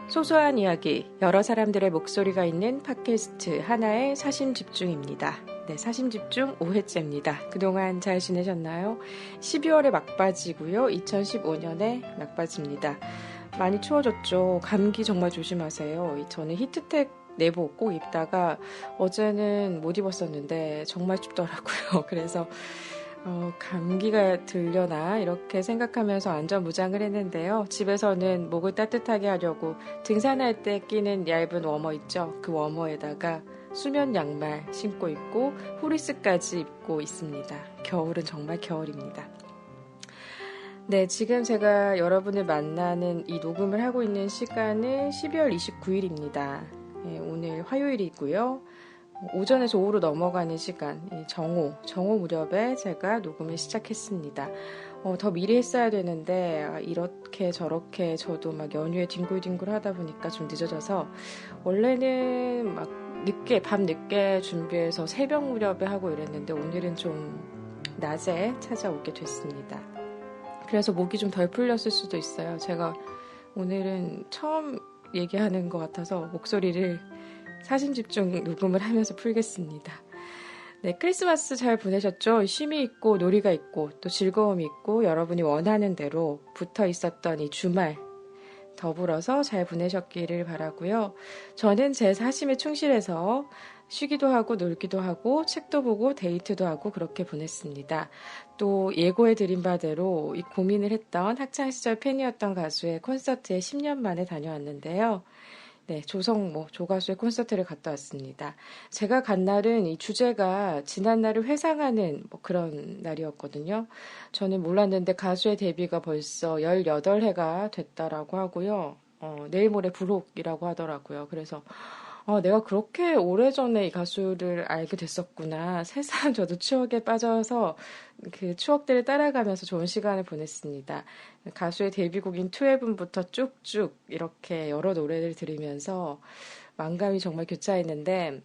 소소한 이야기, 여러 사람들의 목소리가 있는 팟캐스트 하나의 사심집중입니다. 네, 사심집중 5회째입니다. 그동안 잘 지내셨나요? 12월의 막바지고요. 2015년의 막바지입니다. 많이 추워졌죠. 감기 정말 조심하세요. 저는 히트텍 내복 꼭 입다가 어제는 못 입었었는데 정말 춥더라고요. 그래서 감기가 들려나 이렇게 생각하면서 안전무장을 했는데요. 집에서는 목을 따뜻하게 하려고 등산할 때 끼는 얇은 워머 있죠. 그 워머에다가 수면 양말 신고 있고 후리스까지 입고 있습니다. 겨울은 정말 겨울입니다. 네, 지금 제가 여러분을 만나는 이 녹음을 하고 있는 시간은 12월 29일입니다. 네, 오늘 화요일이고요. 오전에서 오후로 넘어가는 시간, 정오 무렵에 제가 녹음을 시작했습니다. 더 미리 했어야 되는데 이렇게 저렇게 저도 막 연휴에 뒹굴뒹굴 하다 보니까 좀 늦어져서 원래는 막 밤 늦게 준비해서 새벽 무렵에 하고 이랬는데 오늘은 좀 낮에 찾아오게 됐습니다. 그래서 목이 좀 덜 풀렸을 수도 있어요. 제가 오늘은 처음 얘기하는 것 같아서 목소리를 사심집중 녹음을 하면서 풀겠습니다. 네, 크리스마스 잘 보내셨죠? 쉼이 있고 놀이가 있고 또 즐거움이 있고 여러분이 원하는 대로 붙어 있었던 이 주말 더불어서 잘 보내셨기를 바라고요. 저는 제 사심에 충실해서 쉬기도 하고 놀기도 하고 책도 보고 데이트도 하고 그렇게 보냈습니다. 또 예고해드린 바대로 이 고민을 했던 학창시절 팬이었던 가수의 콘서트에 10년 만에 다녀왔는데요. 네, 조성모, 조가수의 콘서트를 갔다 왔습니다. 제가 간 날은 이 주제가 지난날을 회상하는 그런 날이었거든요. 저는 몰랐는데 가수의 데뷔가 벌써 18해가 됐다라고 하고요. 내일 모레 불혹이라고 하더라고요. 그래서 내가 그렇게 오래전에 이 가수를 알게 됐었구나. 새삼 저도 추억에 빠져서 그 추억들을 따라가면서 좋은 시간을 보냈습니다. 가수의 데뷔곡인 12부터 쭉쭉 이렇게 여러 노래를 들으면서 만감이 정말 교차했는데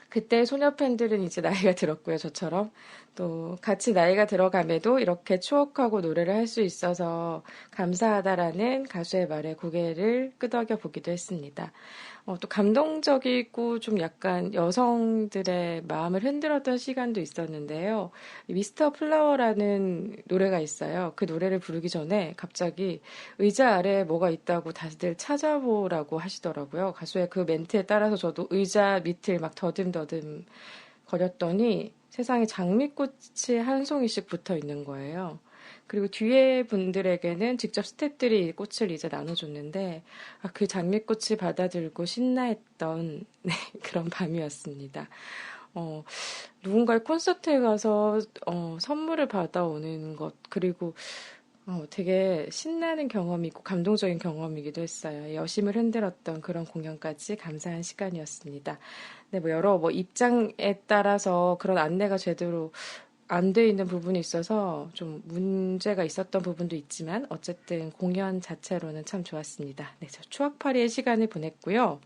그때 소녀 팬들은 이제 나이가 들었고요, 저처럼. 또 같이 나이가 들어감에도 이렇게 추억하고 노래를 할 수 있어서 감사하다라는 가수의 말에 고개를 끄덕여 보기도 했습니다. 또 감동적이고 좀 약간 여성들의 마음을 흔들었던 시간도 있었는데요. 미스터 플라워라는 노래가 있어요. 그 노래를 부르기 전에 갑자기 의자 아래에 뭐가 있다고 다들 찾아보라고 하시더라고요. 가수의 그 멘트에 따라서 저도 의자 밑을 막 더듬더듬 거렸더니 세상에 장미꽃이 한 송이씩 붙어 있는 거예요. 그리고 뒤에 분들에게는 직접 스태프들이 꽃을 이제 나눠줬는데 그 장미꽃을 받아들고 신나했던 네, 그런 밤이었습니다. 누군가의 콘서트에 가서 선물을 받아오는 것 그리고 되게 신나는 경험이고 감동적인 경험이기도 했어요. 여심을 흔들었던 그런 공연까지 감사한 시간이었습니다. 네, 여러 입장에 따라서 그런 안내가 제대로 안 돼 있는 부분이 있어서 좀 문제가 있었던 부분도 있지만 어쨌든 공연 자체로는 참 좋았습니다. 네, 저 추억팔이의 시간을 보냈고요.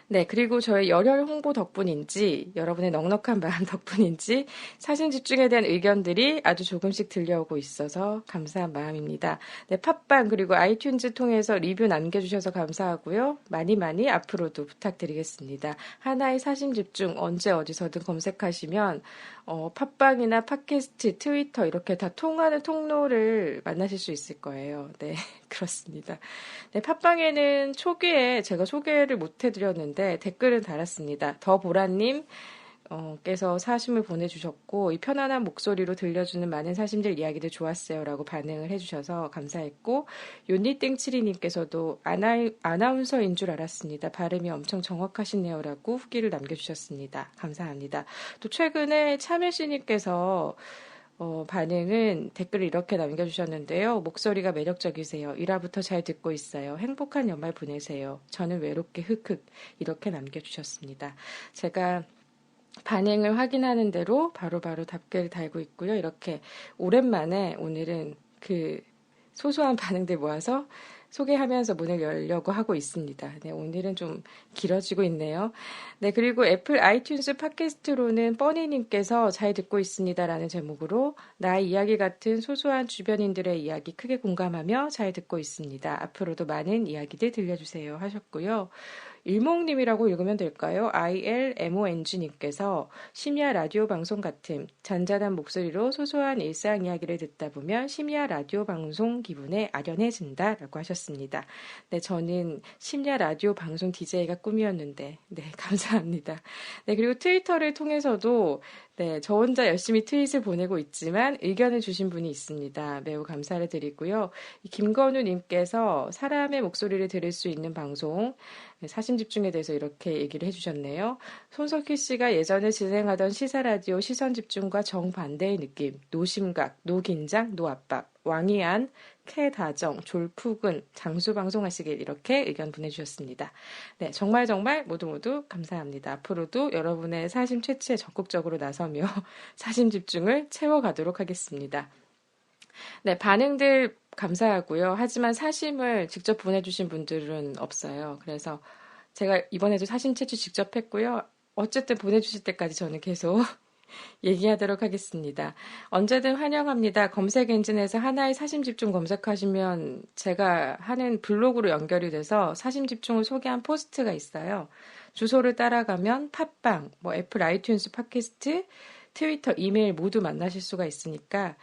네, 그리고 저의 열혈 홍보 덕분인지 여러분의 넉넉한 마음 덕분인지 사진 집중에 대한 의견들이 아주 조금씩 들려오고 있어서 감사한 마음입니다. 네, 팟빵 그리고 아이튠즈 통해서 리뷰 남겨주셔서 감사하고요. 많이 많이 앞으로도 부탁드리겠습니다. 하나의 사진 집중 언제 어디서든 검색하시면 팟빵이나 팟캐스트, 트위터 이렇게 다 통하는 통로를 만나실 수 있을 거예요. 네, 그렇습니다. 네, 팟빵에는 초기에 제가 소개를 못 해드렸는데 댓글을 달았습니다. 더보라님 께서 사심을 보내주셨고 이 편안한 목소리로 들려주는 많은 사심들 이야기들 좋았어요 라고 반응을 해주셔서 감사했고 요니땡치리님께서도 아나운서인 줄 알았습니다. 발음이 엄청 정확하시네요 라고 후기를 남겨주셨습니다. 감사합니다. 또 최근에 참여씨님께서 반응은 댓글을 이렇게 남겨주셨는데요. 목소리가 매력적이세요. 1화부터 잘 듣고 있어요. 행복한 연말 보내세요. 저는 외롭게 흑흑 이렇게 남겨주셨습니다. 제가 반응을 확인하는 대로 바로바로 답글을 달고 있고요. 이렇게 오랜만에 오늘은 그 소소한 반응들 모아서 소개하면서 문을 열려고 하고 있습니다. 네, 오늘은 좀 길어지고 있네요. 네, 그리고 애플 아이튠즈 팟캐스트로는 뻔히님께서 잘 듣고 있습니다라는 제목으로 나의 이야기 같은 소소한 주변인들의 이야기 크게 공감하며 잘 듣고 있습니다. 앞으로도 많은 이야기들 들려주세요 하셨고요. 일몽님이라고 읽으면 될까요? ILMONG님께서 심야 라디오 방송 같음 잔잔한 목소리로 소소한 일상 이야기를 듣다 보면 심야 라디오 방송 기분에 아련해진다 라고 하셨습니다. 네, 저는 심야 라디오 방송 DJ가 꿈이었는데 네, 감사합니다. 네, 그리고 트위터를 통해서도 네, 저 혼자 열심히 트윗을 보내고 있지만 의견을 주신 분이 있습니다. 매우 감사를 드리고요. 김건우님께서 사람의 목소리를 들을 수 있는 방송 사심 집중에 대해서 이렇게 얘기를 해주셨네요. 손석희 씨가 예전에 진행하던 시사 라디오 시선 집중과 정반대의 느낌, 노심각, 노긴장, 노압박, 왕이안, 캐다정, 졸푸근, 장수 방송하시길 이렇게 의견 보내주셨습니다. 네, 정말 모두 감사합니다. 앞으로도 여러분의 사심 채취에 적극적으로 나서며 사심 집중을 채워가도록 하겠습니다. 네, 반응들 감사하고요. 하지만 사심을 직접 보내주신 분들은 없어요. 그래서 제가 이번에도 사심 채취 직접 했고요. 어쨌든 보내주실 때까지 저는 계속 얘기하도록 하겠습니다. 언제든 환영합니다. 검색 엔진에서 하나의 사심 집중 검색하시면 제가 하는 블로그로 연결이 돼서 사심 집중을 소개한 포스트가 있어요. 주소를 따라가면 팟빵, 애플 아이튠즈 팟캐스트, 트위터, 이메일 모두 만나실 수가 있으니까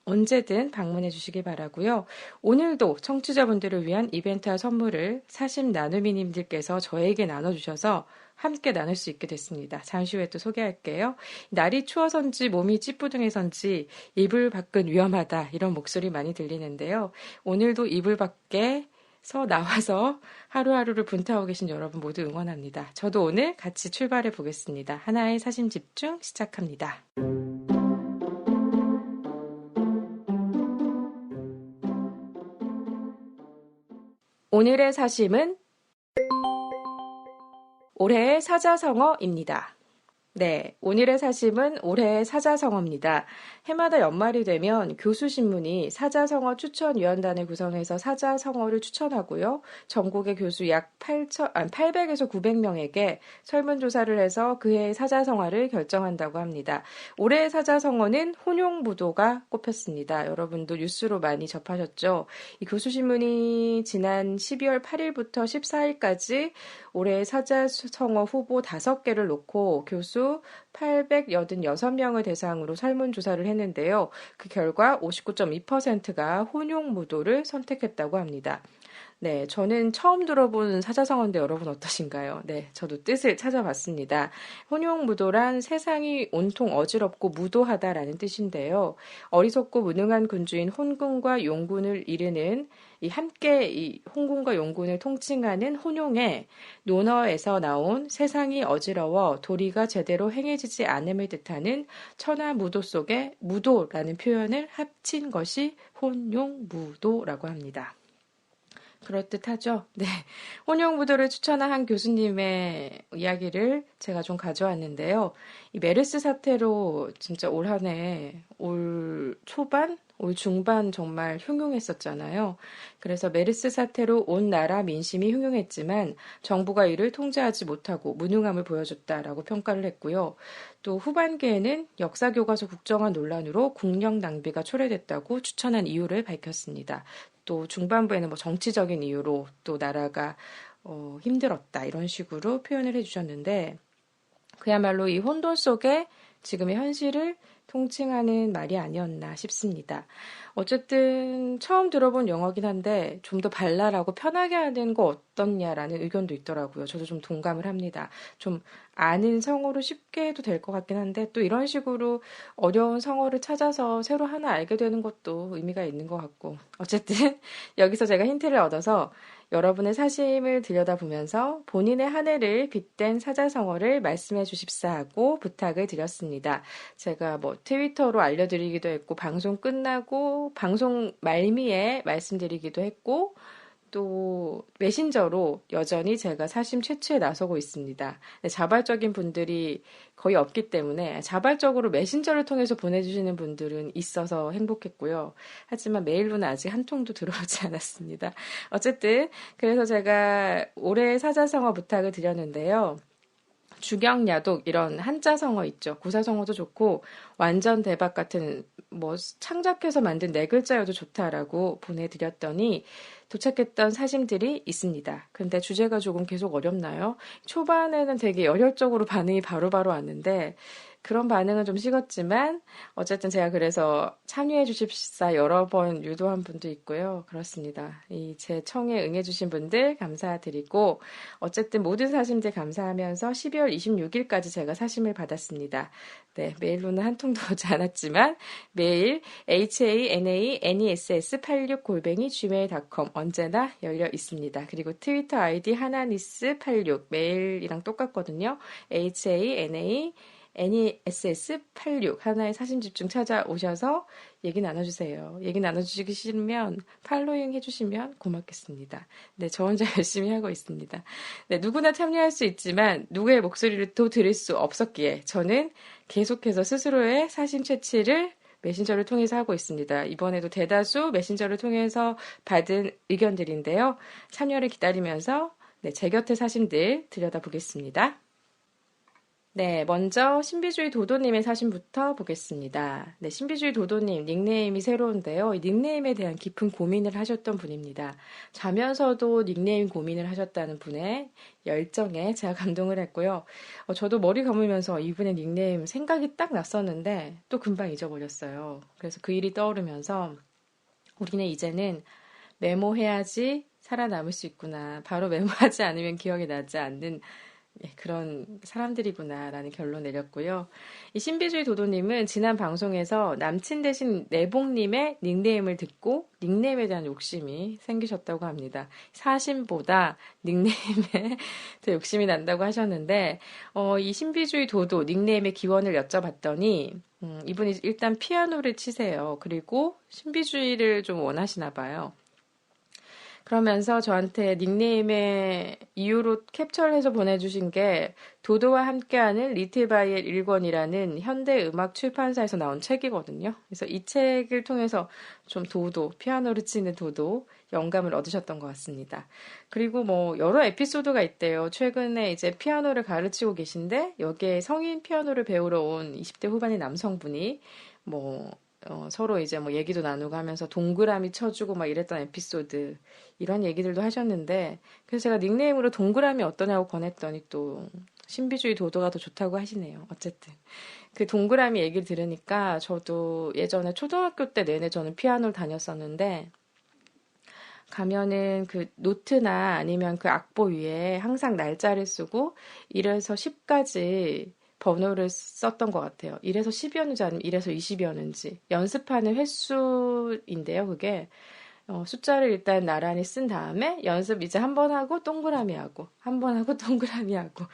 언제든 방문해 주시기 바라고요. 오늘도 청취자분들을 위한 이벤트와 선물을 사심 나누미님들께서 저에게 나눠주셔서 함께 나눌 수 있게 됐습니다. 잠시 후에 또 소개할게요. 날이 추워서인지 몸이 찌뿌둥해서인지 이불 밖은 위험하다 이런 목소리 많이 들리는데요. 오늘도 이불 밖에서 나와서 하루하루를 분투하고 계신 여러분 모두 응원합니다. 저도 오늘 같이 출발해 보겠습니다. 하나의 사심 집중 시작합니다. 오늘의 사심은 올해의 사자성어입니다. 네, 오늘의 사심은 올해의 사자성어입니다. 해마다 연말이 되면 교수신문이 사자성어 추천위원단을 구성해서 사자성어를 추천하고요. 전국의 교수 약 800에서 900명에게 설문조사를 해서 그해의 사자성어를 결정한다고 합니다. 올해의 사자성어는 혼용무도가 꼽혔습니다. 여러분도 뉴스로 많이 접하셨죠? 이 교수신문이 지난 12월 8일부터 14일까지 올해의 사자성어 후보 5개를 놓고 교수 886명을 대상으로 설문조사를 했는데요. 그 결과 59.2%가 혼용무도를 선택했다고 합니다. 네, 저는 처음 들어본 사자성어인데 여러분 어떠신가요? 네, 저도 뜻을 찾아봤습니다. 혼용무도란 세상이 온통 어지럽고 무도하다라는 뜻인데요. 어리석고 무능한 군주인 혼군과 용군을 이르는 함께 이 혼군과 용군을 통칭하는 혼용의 논어에서 나온 세상이 어지러워 도리가 제대로 행해지지 않음을 뜻하는 천하무도 속에 무도라는 표현을 합친 것이 혼용무도라고 합니다. 그럴듯하죠? 네. 혼용무도를 추천한 한 교수님의 이야기를 제가 좀 가져왔는데요. 이 메르스 사태로 진짜 올 한 해, 올 초반? 올 중반 정말 흉흉했었잖아요. 그래서 메르스 사태로 온 나라 민심이 흉흉했지만 정부가 이를 통제하지 못하고 무능함을 보여줬다라고 평가를 했고요. 또 후반기에는 역사교과서 국정화 논란으로 국력 낭비가 초래됐다고 추천한 이유를 밝혔습니다. 또 중반부에는 정치적인 이유로 또 나라가 힘들었다 이런 식으로 표현을 해주셨는데 그야말로 이 혼돈 속에 지금의 현실을 통칭하는 말이 아니었나 싶습니다. 어쨌든 처음 들어본 용어긴 한데 좀 더 발랄하고 편하게 하는 거 어떻냐라는 의견도 있더라고요. 저도 좀 동감을 합니다. 좀 아는 성어로 쉽게 해도 될 것 같긴 한데 또 이런 식으로 어려운 성어를 찾아서 새로 하나 알게 되는 것도 의미가 있는 것 같고 어쨌든 여기서 제가 힌트를 얻어서 여러분의 사심을 들여다보면서 본인의 한 해를 빗댄 사자성어를 말씀해 주십사 하고 부탁을 드렸습니다. 제가 트위터로 알려드리기도 했고 방송 끝나고 방송 말미에 말씀드리기도 했고 또 메신저로 여전히 제가 사심 채취에 나서고 있습니다. 자발적인 분들이 거의 없기 때문에 자발적으로 메신저를 통해서 보내주시는 분들은 있어서 행복했고요. 하지만 메일로는 아직 한 통도 들어오지 않았습니다. 어쨌든 그래서 제가 올해 사자성어 부탁을 드렸는데요. 주경야독 이런 한자성어 있죠. 구사성어도 좋고 완전 대박 같은 뭐 창작해서 만든 네 글자여도 좋다라고 보내드렸더니 도착했던 사심들이 있습니다. 근데 주제가 조금 계속 어렵나요? 초반에는 되게 열혈적으로 반응이 바로바로 왔는데 그런 반응은 좀 식었지만 어쨌든 제가 그래서 참여해 주십사 여러 번 유도한 분도 있고요. 그렇습니다. 이 제 청에 응해 주신 분들 감사드리고 어쨌든 모든 사심들 감사하면서 12월 26일까지 제가 사심을 받았습니다. 네, 메일로는 한 통도 오지 않았지만 메일 hananess86@gmail.com 언제나 열려 있습니다. 그리고 트위터 아이디 하나니스86 메일이랑 똑같거든요. hananess86 하나의 사심 집중 찾아오셔서 얘기 나눠주세요. 얘기 나눠주시기 싫으면 팔로잉 해주시면 고맙겠습니다. 네, 저 혼자 열심히 하고 있습니다. 네, 누구나 참여할 수 있지만 누구의 목소리를 또 들을 수 없었기에 저는 계속해서 스스로의 사심 채취를 메신저를 통해서 하고 있습니다. 이번에도 대다수 메신저를 통해서 받은 의견들인데요. 참여를 기다리면서 네, 제 곁의 사심들 들여다보겠습니다. 네, 먼저 신비주의 도도님의 사진부터 보겠습니다. 네, 신비주의 도도님 닉네임이 새로운데요. 이 닉네임에 대한 깊은 고민을 하셨던 분입니다. 자면서도 닉네임 고민을 하셨다는 분의 열정에 제가 감동을 했고요. 저도 머리 감으면서 이분의 닉네임 생각이 딱 났었는데 또 금방 잊어버렸어요. 그래서 그 일이 떠오르면서 우리는 이제는 메모해야지 살아남을 수 있구나. 바로 메모하지 않으면 기억이 나지 않는 그런 사람들이구나라는 결론 내렸고요. 이 신비주의 도도님은 지난 방송에서 남친 대신 내복님의 닉네임을 듣고 닉네임에 대한 욕심이 생기셨다고 합니다. 사심보다 닉네임에 더 욕심이 난다고 하셨는데 이 신비주의 도도 닉네임의 기원을 여쭤봤더니 이분이 일단 피아노를 치세요. 그리고 신비주의를 좀 원하시나 봐요. 그러면서 저한테 닉네임의 이유로 캡처를 해서 보내주신 게 도도와 함께하는 리틀 바이엘 1권이라는 현대음악 출판사에서 나온 책이거든요. 그래서 이 책을 통해서 좀 도도, 피아노를 치는 도도 영감을 얻으셨던 것 같습니다. 그리고 뭐 여러 에피소드가 있대요. 최근에 이제 피아노를 가르치고 계신데 여기에 성인 피아노를 배우러 온 20대 후반의 남성분이 서로 이제 뭐 얘기도 나누고 하면서 동그라미 쳐주고 막 이랬던 에피소드 이런 얘기들도 하셨는데 그래서 제가 닉네임으로 동그라미 어떠냐고 권했더니 또 신비주의 도도가 더 좋다고 하시네요. 어쨌든 그 동그라미 얘기를 들으니까 저도 예전에 초등학교 때 내내 저는 피아노를 다녔었는데 가면은 그 노트나 아니면 그 악보 위에 항상 날짜를 쓰고 1에서 10까지 번호를 썼던 것 같아요. 1에서 10이었는지 아니면 1에서 20이었는지. 연습하는 횟수인데요, 그게. 숫자를 일단 나란히 쓴 다음에 연습 이제 한 번 하고 동그라미 하고, 한 번 하고 동그라미 하고.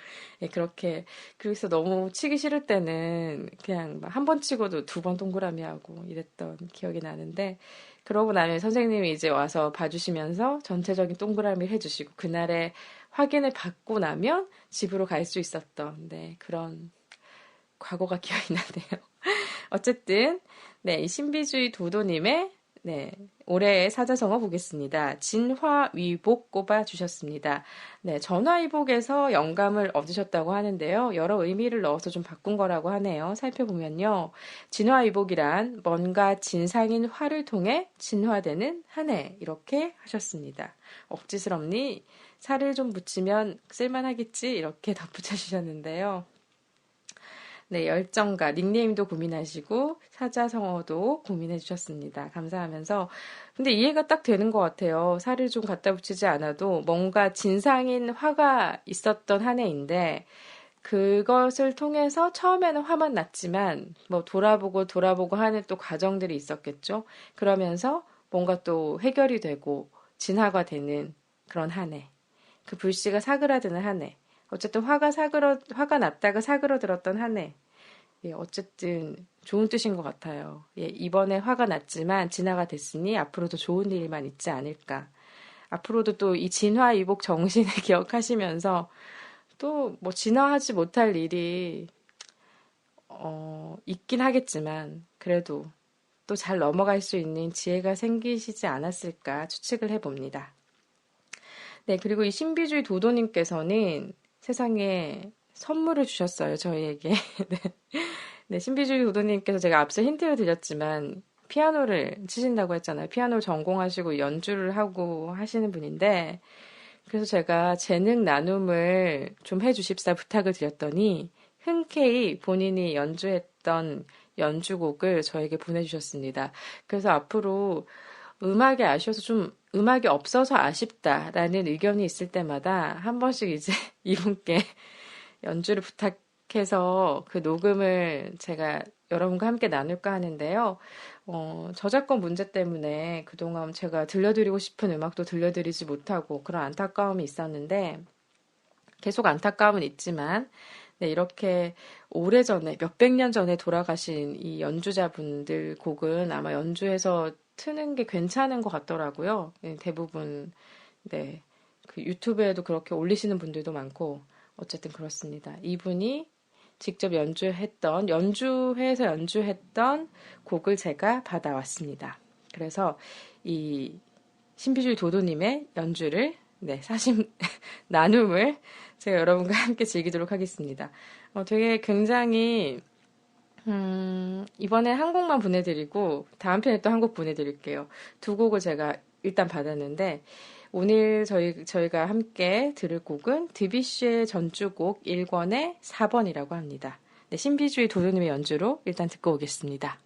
예, 그렇게. 그래서 너무 치기 싫을 때는 그냥 한 번 치고도 두 번 동그라미 하고 이랬던 기억이 나는데, 그러고 나면 선생님이 이제 와서 봐주시면서 전체적인 동그라미를 해주시고, 그날의 확인을 받고 나면 집으로 갈 수 있었던, 네, 그런 과거가 기억이 나네요. 어쨌든 네, 이 신비주의 도도님의 네, 올해의 사자성어 보겠습니다. 진화위복 꼽아주셨습니다. 네, 전화위복에서 영감을 얻으셨다고 하는데요. 여러 의미를 넣어서 좀 바꾼 거라고 하네요. 살펴보면요. 진화위복이란 뭔가 진상인 화를 통해 진화되는 한 해 이렇게 하셨습니다. 억지스럽니 살을 좀 붙이면 쓸만하겠지 이렇게 덧붙여 주셨는데요. 네, 열정가, 닉네임도 고민하시고, 사자성어도 고민해 주셨습니다. 감사하면서. 근데 이해가 딱 되는 것 같아요. 살을 좀 갖다 붙이지 않아도 뭔가 진상인 화가 있었던 한 해인데, 그것을 통해서 처음에는 화만 났지만, 뭐 돌아보고 하는 또 과정들이 있었겠죠. 그러면서 뭔가 또 해결이 되고, 진화가 되는 그런 한 해. 그 불씨가 사그라드는 한 해. 어쨌든 화가 났다가 사그러들었던 한 해. 예, 어쨌든 좋은 뜻인 것 같아요. 예, 이번에 화가 났지만 진화가 됐으니 앞으로도 좋은 일만 있지 않을까. 앞으로도 또 이 진화이복 정신을 기억하시면서 또 뭐 진화하지 못할 일이 있긴 하겠지만 그래도 또 잘 넘어갈 수 있는 지혜가 생기시지 않았을까 추측을 해봅니다. 네, 그리고 이 신비주의 도도님께서는 세상에 선물을 주셨어요, 저희에게. 네. 네, 신비주의 도도님께서 제가 앞서 힌트를 드렸지만 피아노를 치신다고 했잖아요. 피아노를 전공하시고 연주를 하고 하시는 분인데 그래서 제가 재능 나눔을 좀 해주십사 부탁을 드렸더니 흔쾌히 본인이 연주했던 연주곡을 저에게 보내주셨습니다. 그래서 앞으로 음악이 아쉬워서 좀 음악이 없어서 아쉽다라는 의견이 있을 때마다 한 번씩 이제 이분께 연주를 부탁해서 그 녹음을 제가 여러분과 함께 나눌까 하는데요. 저작권 문제 때문에 그동안 제가 들려드리고 싶은 음악도 들려드리지 못하고 그런 안타까움이 있었는데 계속 안타까움은 있지만 네, 이렇게 오래전에 몇백 년 전에 돌아가신 이 연주자분들 곡은 아마 연주해서 트는 게 괜찮은 것 같더라고요. 네, 대부분 네, 그 유튜브에도 그렇게 올리시는 분들도 많고 어쨌든 그렇습니다. 이분이 직접 연주회에서 연주했던 곡을 제가 받아왔습니다. 그래서 이 신비주의 도도님의 연주를, 네, 사심 나눔을 제가 여러분과 함께 즐기도록 하겠습니다. 되게 굉장히, 이번에 한 곡만 보내드리고, 다음 편에 또 한 곡 보내드릴게요. 두 곡을 제가 일단 받았는데, 오늘 저희가 함께 들을 곡은 드뷔시의 전주곡 1권의 4번이라고 합니다. 네, 신비주의 도도님의 연주로 일단 듣고 오겠습니다.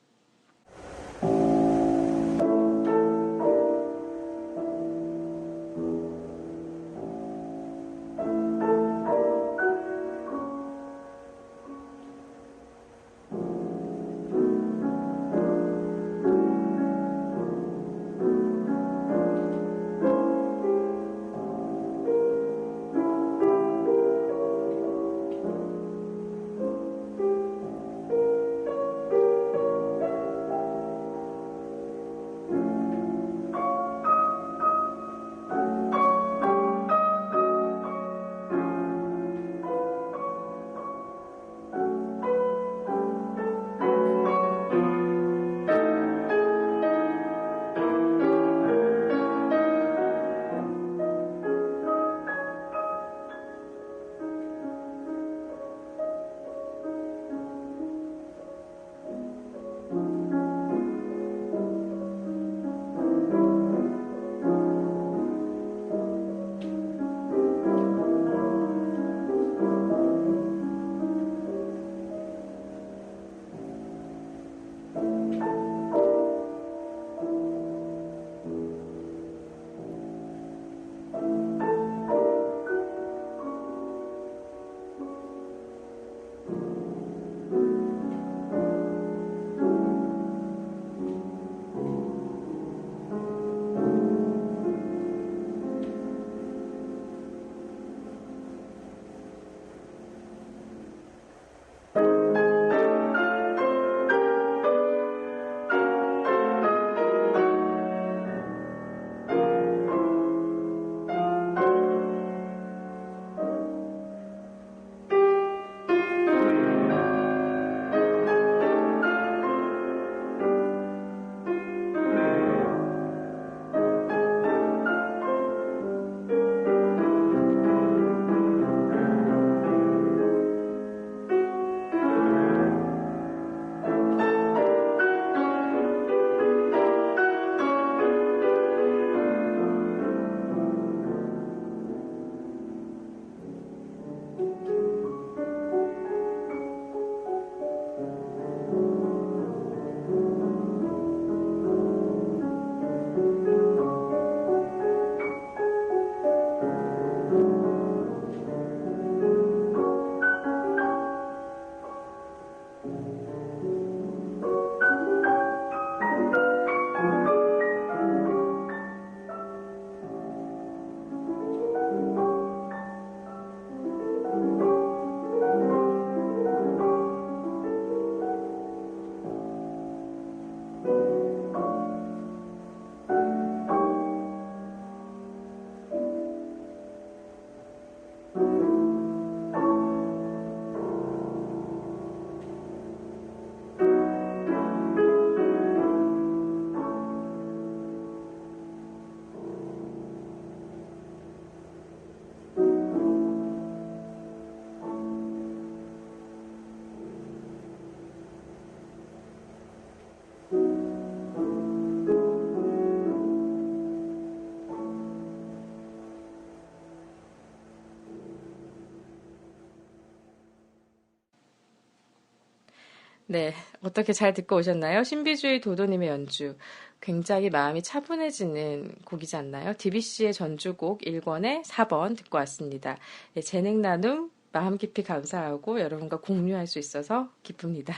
네, 어떻게 잘 듣고 오셨나요? 신비주의 도도님의 연주. 굉장히 마음이 차분해지는 곡이지 않나요? DBC의 전주곡 1권의 4번 듣고 왔습니다. 네, 재능 나눔 마음 깊이 감사하고 여러분과 공유할 수 있어서 기쁩니다.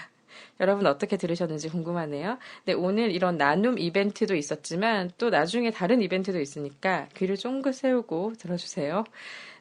여러분 어떻게 들으셨는지 궁금하네요. 네, 오늘 이런 나눔 이벤트도 있었지만 또 나중에 다른 이벤트도 있으니까 귀를 쫑긋 세우고 들어주세요.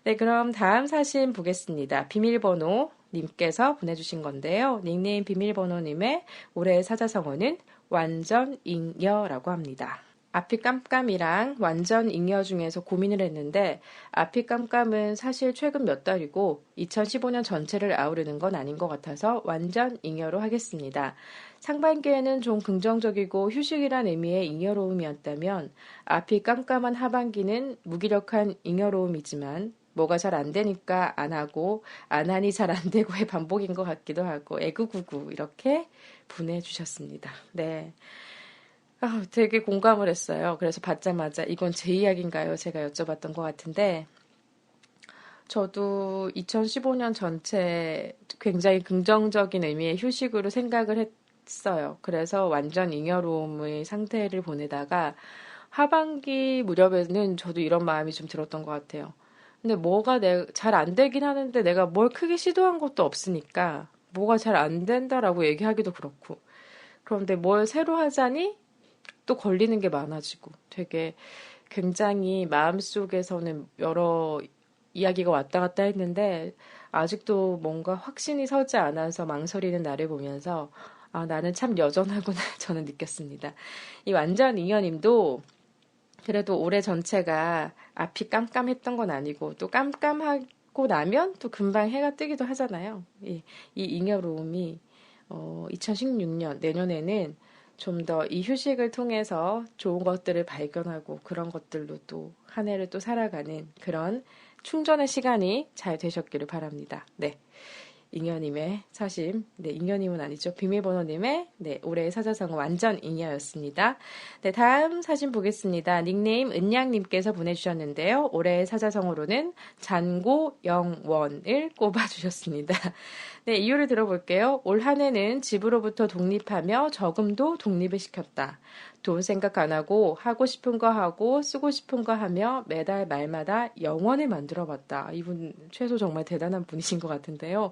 네, 그럼 다음 사진 보겠습니다. 비밀번호 님께서 보내주신 건데요. 닉네임 비밀번호님의 올해의 사자성어는 완전 잉여라고 합니다. 앞이 깜깜이랑 완전 잉여 중에서 고민을 했는데 앞이 깜깜은 사실 최근 몇 달이고 2015년 전체를 아우르는 건 아닌 것 같아서 완전 잉여로 하겠습니다. 상반기에는 좀 긍정적이고 휴식이란 의미의 잉여로움이었다면 앞이 깜깜한 하반기는 무기력한 잉여로움이지만 뭐가 잘 안 되니까 안 하고 안 하니 잘 안 되고의 반복인 것 같기도 하고 에구구구 이렇게 보내주셨습니다. 네. 되게 공감을 했어요. 그래서 받자마자 이건 제 이야기인가요? 제가 여쭤봤던 것 같은데 저도 2015년 전체 굉장히 긍정적인 의미의 휴식으로 생각을 했어요. 그래서 완전 잉여로움의 상태를 보내다가 하반기 무렵에는 저도 이런 마음이 좀 들었던 것 같아요. 근데 뭐가 잘 안 되긴 하는데 내가 뭘 크게 시도한 것도 없으니까 뭐가 잘 안 된다라고 얘기하기도 그렇고. 그런데 뭘 새로 하자니 또 걸리는 게 많아지고 되게 굉장히 마음속에서는 여러 이야기가 왔다 갔다 했는데 아직도 뭔가 확신이 서지 않아서 망설이는 나를 보면서 나는 참 여전하구나 저는 느꼈습니다. 이 완전 잉여님도 그래도 올해 전체가 앞이 깜깜했던 건 아니고 또 깜깜하고 나면 또 금방 해가 뜨기도 하잖아요. 이 잉여로움이 2016년 내년에는 좀 더 이 휴식을 통해서 좋은 것들을 발견하고 그런 것들로 또 한 해를 또 살아가는 그런 충전의 시간이 잘 되셨기를 바랍니다. 네. 잉여님의 사심, 네, 잉여님은 아니죠. 비밀번호님의, 네, 올해의 사자성어 완전 잉여였습니다. 네, 다음 사진 보겠습니다. 닉네임 은양님께서 보내주셨는데요. 올해의 사자성어로는 잔고영원을 꼽아주셨습니다. 네, 이유를 들어볼게요. 올 한 해는 집으로부터 독립하며 저금도 독립을 시켰다. 돈 생각 안 하고 하고 싶은 거 하고 쓰고 싶은 거 하며 매달 말마다 영원을 만들어 봤다. 이분 최소 정말 대단한 분이신 것 같은데요.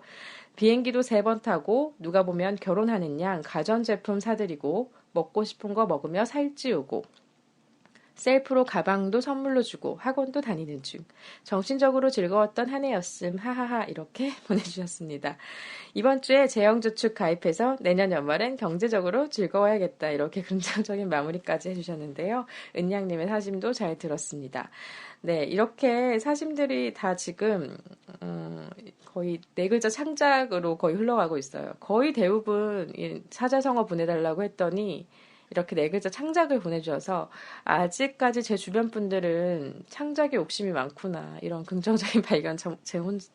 비행기도 3번 타고 누가 보면 결혼하는 양 가전제품 사드리고 먹고 싶은 거 먹으며 살찌우고 셀프로 가방도 선물로 주고 학원도 다니는 중. 정신적으로 즐거웠던 한 해였음. 하하하 이렇게 보내주셨습니다. 이번 주에 재형저축 가입해서 내년 연말엔 경제적으로 즐거워야겠다. 이렇게 긍정적인 마무리까지 해주셨는데요. 은양님의 사심도 잘 들었습니다. 네, 이렇게 사심들이 다 지금 거의 4글자 창작으로 거의 흘러가고 있어요. 거의 대부분 사자성어 보내달라고 했더니 이렇게 4글자 창작을 보내주셔서 아직까지 제 주변 분들은 창작에 욕심이 많구나 이런 긍정적인 발견 저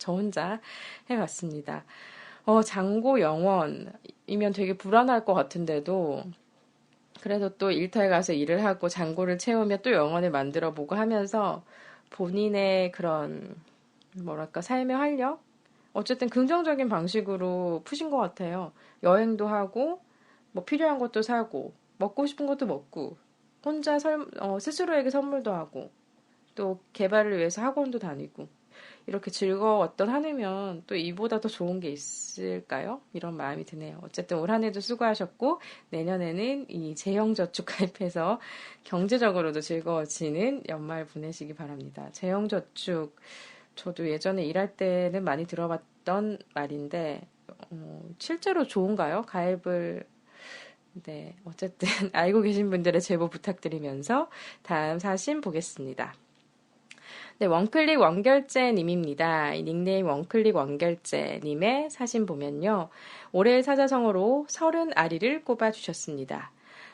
혼자 해봤습니다. 장고 영원이면 되게 불안할 것 같은데도 그래서 또 일터에 가서 일을 하고 장고를 채우며 또 영원을 만들어 보고 하면서 본인의 그런 뭐랄까 삶의 활력? 어쨌든 긍정적인 방식으로 푸신 것 같아요. 여행도 하고 뭐 필요한 것도 사고 먹고 싶은 것도 먹고 혼자 스스로에게 선물도 하고 또 개발을 위해서 학원도 다니고 이렇게 즐거웠던 한 해면 또 이보다 더 좋은 게 있을까요? 이런 마음이 드네요. 어쨌든 올 한 해도 수고하셨고 내년에는 이 재형저축 가입해서 경제적으로도 즐거워지는 연말 보내시기 바랍니다. 재형저축 저도 예전에 일할 때는 많이 들어봤던 말인데 실제로 좋은가요? 가입을 네, 어쨌든 알고 계신 분들의 제보 부탁드리면서 다음 사진 보겠습니다. 네, 원클릭 원결제님입니다. 닉네임 원클릭 원결제님의 사진 보면요. 올해의 사자성어로 30아리를 꼽아주셨습니다.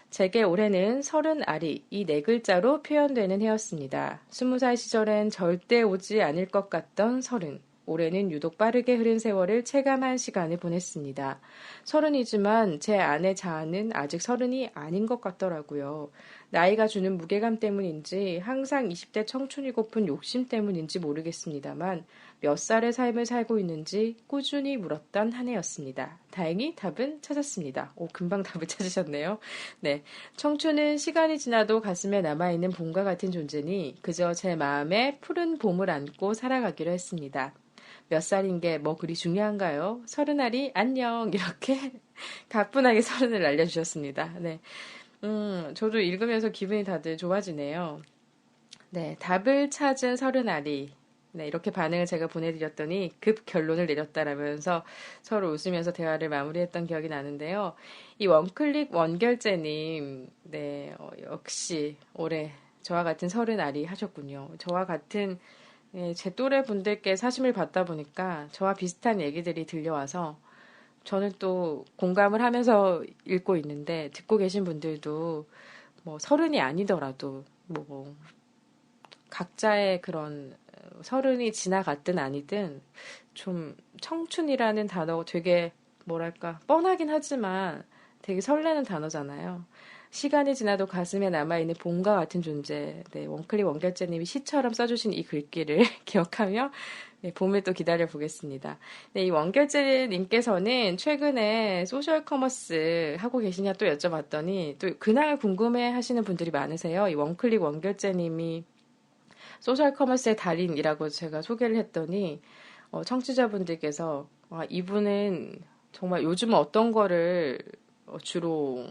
제게 올해는 30아리, 이 4글자로 표현되는 해였습니다. 20살 시절엔 절대 오지 않을 것 같던 30. 올해는 유독 빠르게 흐른 세월을 체감한 시간을 보냈습니다. 30이지만 제 안의 자아는 아직 30이 아닌 것 같더라고요. 나이가 주는 무게감 때문인지 항상 20대 청춘이고픈 욕심 때문인지 모르겠습니다만 몇 살의 삶을 살고 있는지 꾸준히 물었던 한 해였습니다. 다행히 답은 찾았습니다. 오, 금방 답을 찾으셨네요. 네. 청춘은 시간이 지나도 가슴에 남아있는 봄과 같은 존재니 그저 제 마음에 푸른 봄을 안고 살아가기로 했습니다. 몇 살인 게 뭐 그리 중요한가요? 30알이 안녕 이렇게 가뿐하게 30을 알려주셨습니다. 네, 저도 읽으면서 기분이 다들 좋아지네요. 네, 답을 찾은 30알이 네, 이렇게 반응을 제가 보내드렸더니 급 결론을 내렸다라면서 서로 웃으면서 대화를 마무리했던 기억이 나는데요. 이 원클릭 원결제님, 네, 역시 올해 저와 같은 30알이 하셨군요. 저와 같은 예, 제 또래 분들께 사심을 받다 보니까 저와 비슷한 얘기들이 들려와서 저는 또 공감을 하면서 읽고 있는데 듣고 계신 분들도 뭐 30이 아니더라도 뭐 각자의 그런 30이 지나갔든 아니든 좀 청춘이라는 단어 되게 뭐랄까 뻔하긴 하지만 되게 설레는 단어잖아요. 시간이 지나도 가슴에 남아있는 봄과 같은 존재. 네, 원클릭 원결제님이 시처럼 써주신 이 글귀를 기억하며 네, 봄을 또 기다려 보겠습니다. 네, 이 원결제님께서는 최근에 소셜 커머스 하고 계시냐 또 여쭤봤더니 또 근황을 궁금해 하시는 분들이 많으세요. 이 원클릭 원결제님이 소셜 커머스의 달인이라고 제가 소개를 했더니 청취자분들께서 이분은 정말 요즘은 어떤 거를 주로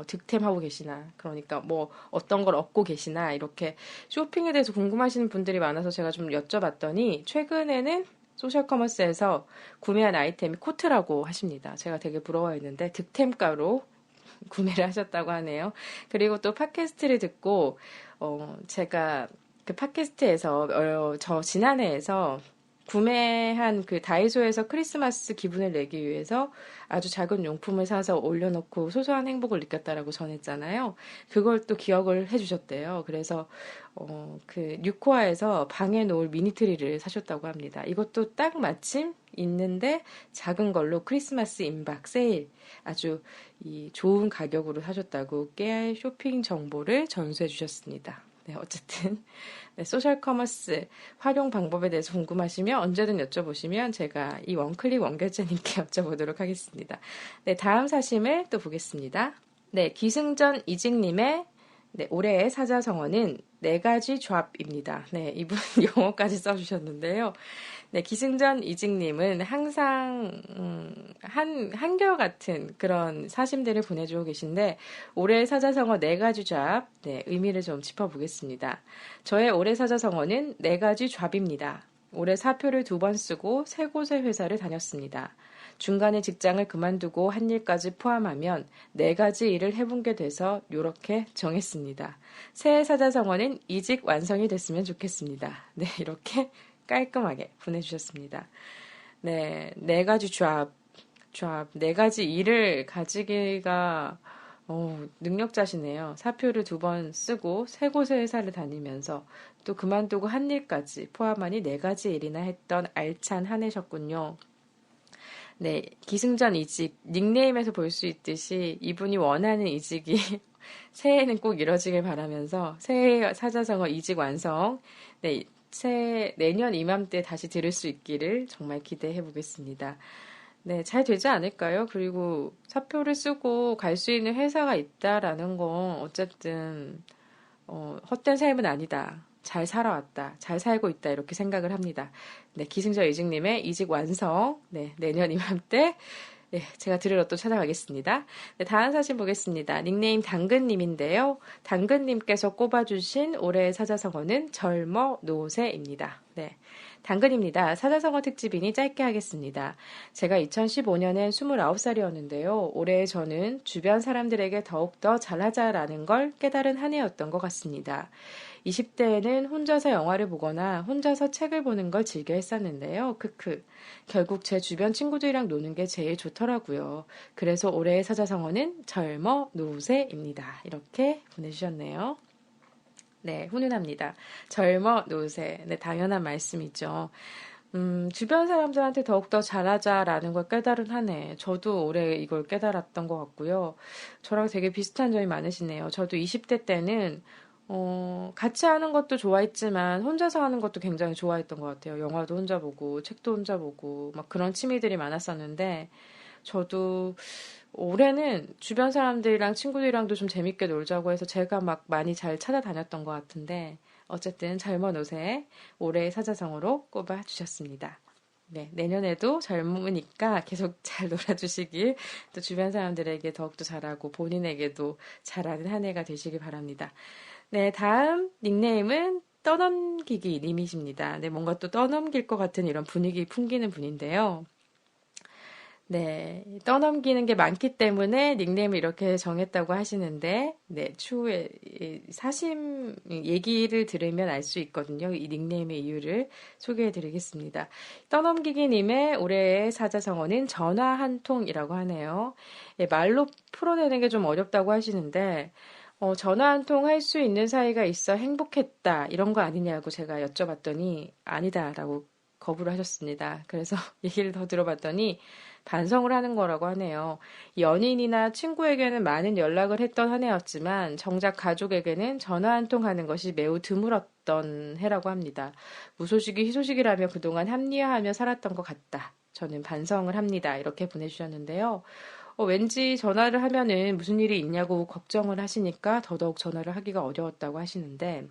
득템하고 계시나 그러니까 뭐 어떤 걸 얻고 계시나 이렇게 쇼핑에 대해서 궁금하시는 분들이 많아서 제가 좀 여쭤봤더니 최근에는 소셜 커머스에서 구매한 아이템이 코트라고 하십니다. 제가 되게 부러워했는데 득템가로 구매를 하셨다고 하네요. 그리고 또 팟캐스트를 듣고 제가 그 팟캐스트에서 저 지난해에서 구매한 그 다이소에서 크리스마스 기분을 내기 위해서 아주 작은 용품을 사서 올려놓고 소소한 행복을 느꼈다라고 전했잖아요. 그걸 또 기억을 해주셨대요. 그래서 그 뉴코아에서 방에 놓을 미니트리를 사셨다고 합니다. 이것도 딱 마침 있는데 작은 걸로 크리스마스 임박 세일 아주 이 좋은 가격으로 사셨다고 깨알 쇼핑 정보를 전수해 주셨습니다. 네, 어쨌든 네, 소셜 커머스 활용 방법에 대해서 궁금하시면 언제든 여쭤보시면 제가 이 원클릭 원결제님께 여쭤보도록 하겠습니다. 네, 다음 사심을 또 보겠습니다. 네, 기승전 이직님의 네, 올해의 사자성어는 네 가지 조합입니다. 네, 이분 영어까지 써주셨는데요. 네, 기승전 이직님은 항상 한결같은 그런 사심들을 보내주고 계신데 올해의 사자성어 네 가지 조합, 네, 의미를 좀 짚어보겠습니다. 저의 올해 사자성어는 네 가지 조합입니다. 올해 사표를 2번 쓰고 3곳의 회사를 다녔습니다. 중간에 직장을 그만두고 한 일까지 포함하면 4가지 일을 해본 게 돼서 요렇게 정했습니다. 새해 사자성어는 이직 완성이 됐으면 좋겠습니다. 네, 이렇게 깔끔하게 보내주셨습니다. 네, 4가지 조합, 4가지 일을 가지기가 능력자시네요. 사표를 2번 쓰고 3곳의 회사를 다니면서 또 그만두고 한 일까지 포함하니 4가지 일이나 했던 알찬 한 해셨군요. 네, 기승전 이직, 닉네임에서 볼 수 있듯이 이분이 원하는 이직이 새해에는 꼭 이뤄지길 바라면서 새해 사자성어 이직 완성, 네, 내년 이맘때 다시 들을 수 있기를 정말 기대해 보겠습니다. 네, 잘 되지 않을까요? 그리고 사표를 쓰고 갈 수 있는 회사가 있다라는 건 어쨌든 헛된 삶은 아니다. 잘 살아왔다. 잘 살고 있다. 이렇게 생각을 합니다. 네, 기승전 이직님의 이직 완성. 네, 내년 이맘때 네, 제가 들으러 또 찾아가겠습니다. 네, 다음 사진 보겠습니다. 닉네임 당근님인데요. 당근님께서 꼽아주신 올해의 사자성어는 젊어 노새입니다. 네, 당근입니다. 사자성어 특집이니 짧게 하겠습니다. 제가 2015년엔 29살이었는데요. 올해 저는 주변 사람들에게 더욱더 잘하자라는 걸 깨달은 한 해였던 것 같습니다. 20대에는 혼자서 영화를 보거나 혼자서 책을 보는 걸 즐겨 했었는데요. 크크. 결국 제 주변 친구들이랑 노는 게 제일 좋더라고요. 그래서 올해의 사자성어는 젊어 노새입니다. 이렇게 보내주셨네요. 네, 훈훈합니다. 젊어 노새. 네, 당연한 말씀이죠. 주변 사람들한테 더욱더 잘하자라는 걸 깨달은 한 해. 저도 올해 이걸 깨달았던 것 같고요. 저랑 되게 비슷한 점이 많으시네요. 저도 20대 때는 같이 하는 것도 좋아했지만 혼자서 하는 것도 굉장히 좋아했던 것 같아요. 영화도 혼자 보고 책도 혼자 보고 막 그런 취미들이 많았었는데 저도 올해는 주변 사람들이랑 친구들이랑도 좀 재밌게 놀자고 해서 제가 막 많이 잘 찾아다녔던 것 같은데 어쨌든 젊은 옷에 올해의 사자성어로 꼽아주셨습니다. 네, 내년에도 젊으니까 계속 잘 놀아주시길 또 주변 사람들에게 더욱더 잘하고 본인에게도 잘하는 한 해가 되시길 바랍니다. 네, 다음 닉네임은 떠넘기기 님이십니다. 네, 뭔가 또 떠넘길 것 같은 이런 분위기 풍기는 분인데요. 네, 떠넘기는 게 많기 때문에 닉네임을 이렇게 정했다고 하시는데, 네, 추후에 사심 얘기를 들으면 알 수 있거든요. 이 닉네임의 이유를 소개해 드리겠습니다. 떠넘기기님의 올해의 사자성어는 전화 한 통이라고 하네요. 예, 말로 풀어내는 게 좀 어렵다고 하시는데, 전화 한 통 할 수 있는 사이가 있어 행복했다. 이런 거 아니냐고 제가 여쭤봤더니 아니다라고 거부를 하셨습니다. 그래서 얘기를 더 들어봤더니 반성을 하는 거라고 하네요. 연인이나 친구에게는 많은 연락을 했던 한 해였지만 정작 가족에게는 전화 한 통 하는 것이 매우 드물었던 해라고 합니다. 무소식이 희소식이라며 그동안 합리화하며 살았던 것 같다. 저는 반성을 합니다. 이렇게 보내주셨는데요. 왠지 전화를 하면은 무슨 일이 있냐고 걱정을 하시니까 더더욱 전화를 하기가 어려웠다고 하시는데,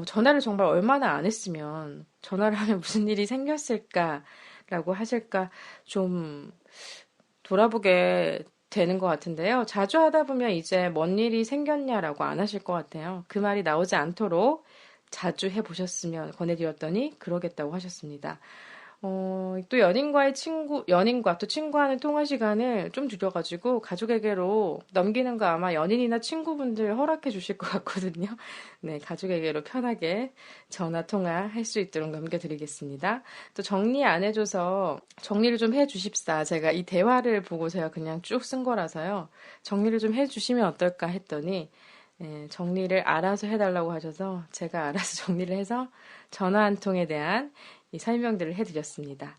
전화를 정말 얼마나 안 했으면 전화를 하면 무슨 일이 생겼을까라고 하실까 좀 돌아보게 되는 것 같은데요. 자주 하다 보면 이제 뭔 일이 생겼냐라고 안 하실 것 같아요. 그 말이 나오지 않도록 자주 해보셨으면 권해드렸더니 그러겠다고 하셨습니다. 또 연인과 또 친구와는 통화 시간을 좀 줄여가지고 가족에게로 넘기는 거 아마 연인이나 친구분들 허락해 주실 것 같거든요. 네, 가족에게로 편하게 전화 통화할 수 있도록 넘겨드리겠습니다. 또 정리 안 해줘서 정리를 좀 해주십사. 제가 이 대화를 보고 제가 그냥 쭉 쓴 거라서요. 정리를 좀 해주시면 어떨까 했더니 정리를 알아서 해달라고 하셔서 제가 알아서 정리를 해서 전화 한 통에 대한 이 설명들을 해드렸습니다.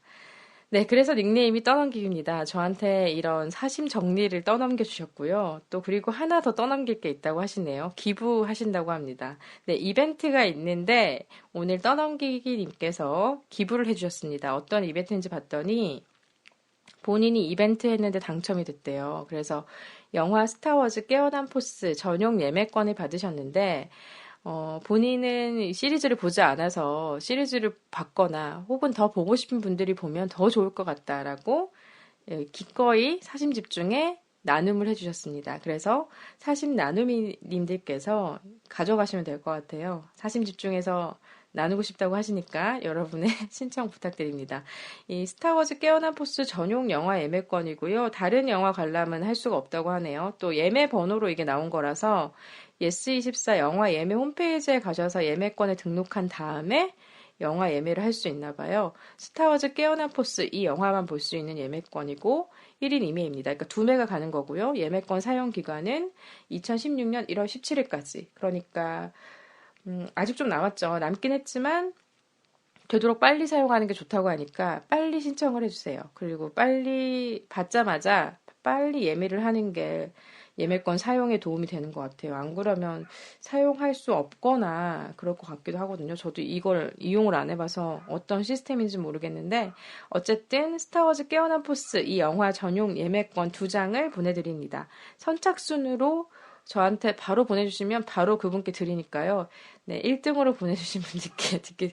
네, 그래서 닉네임이 떠넘기기입니다. 저한테 이런 사심 정리를 떠넘겨 주셨고요. 또 그리고 하나 더 떠넘길 게 있다고 하시네요. 기부하신다고 합니다. 네, 이벤트가 있는데 오늘 떠넘기기님께서 기부를 해주셨습니다. 어떤 이벤트인지 봤더니 본인이 이벤트 했는데 당첨이 됐대요. 그래서 영화 스타워즈 깨어난 포스 전용 예매권을 받으셨는데 본인은 시리즈를 보지 않아서 시리즈를 봤거나 혹은 더 보고 싶은 분들이 보면 더 좋을 것 같다라고 기꺼이 사심 집중에 나눔을 해주셨습니다. 그래서 사심 나눔이님들께서 가져가시면 될 것 같아요. 사심 집중해서 나누고 싶다고 하시니까 여러분의 신청 부탁드립니다. 이 스타워즈 깨어난 포스 전용 영화 예매권이고요. 다른 영화 관람은 할 수가 없다고 하네요. 또 예매 번호로 이게 나온 거라서 예스24 영화 예매 홈페이지에 가셔서 예매권에 등록한 다음에 영화 예매를 할 수 있나 봐요. 스타워즈 깨어난 포스 이 영화만 볼 수 있는 예매권이고 1인 2매입니다. 그러니까 2매가 가는 거고요. 예매권 사용 기간은 2016년 1월 17일까지. 그러니까 아직 좀 남았죠. 남긴 했지만 되도록 빨리 사용하는 게 좋다고 하니까 빨리 신청을 해주세요. 그리고 빨리 받자마자 빨리 예매를 하는 게 예매권 사용에 도움이 되는 것 같아요. 안 그러면 사용할 수 없거나 그럴 것 같기도 하거든요. 저도 이걸 이용을 안 해봐서 어떤 시스템인지 모르겠는데 어쨌든 스타워즈 깨어난 포스 이 영화 전용 예매권 2장을 보내드립니다. 선착순으로 저한테 바로 보내주시면 바로 그분께 드리니까요. 네, 1등으로 보내주신 분들께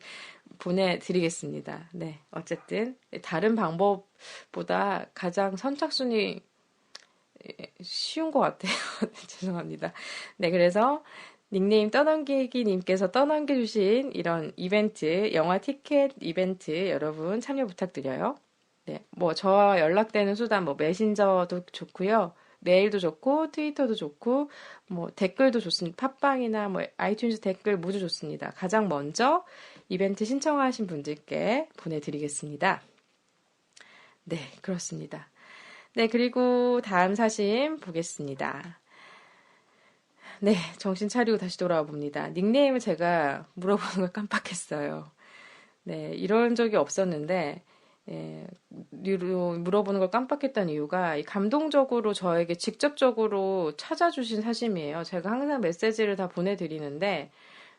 보내드리겠습니다. 네, 어쨌든 다른 방법보다 가장 선착순이 쉬운 것 같아요. 죄송합니다. 네, 그래서 닉네임 떠넘기기님께서 떠넘겨주신 이런 이벤트, 영화 티켓 이벤트 여러분 참여 부탁드려요. 네, 뭐 저와 연락되는 수단 뭐 메신저도 좋고요. 메일도 좋고 트위터도 좋고 뭐 댓글도 좋습니다. 팟빵이나 뭐 아이튠즈 댓글 모두 좋습니다. 가장 먼저 이벤트 신청하신 분들께 보내드리겠습니다. 네, 그렇습니다. 네, 그리고 다음 사심 보겠습니다. 네, 정신 차리고 다시 돌아와 봅니다. 닉네임을 제가 물어보는 걸 깜빡했어요. 네, 이런 적이 없었는데 예, 물어보는 걸 깜빡했던 이유가 이 감동적으로 저에게 직접적으로 찾아주신 사심이에요. 제가 항상 메시지를 다 보내드리는데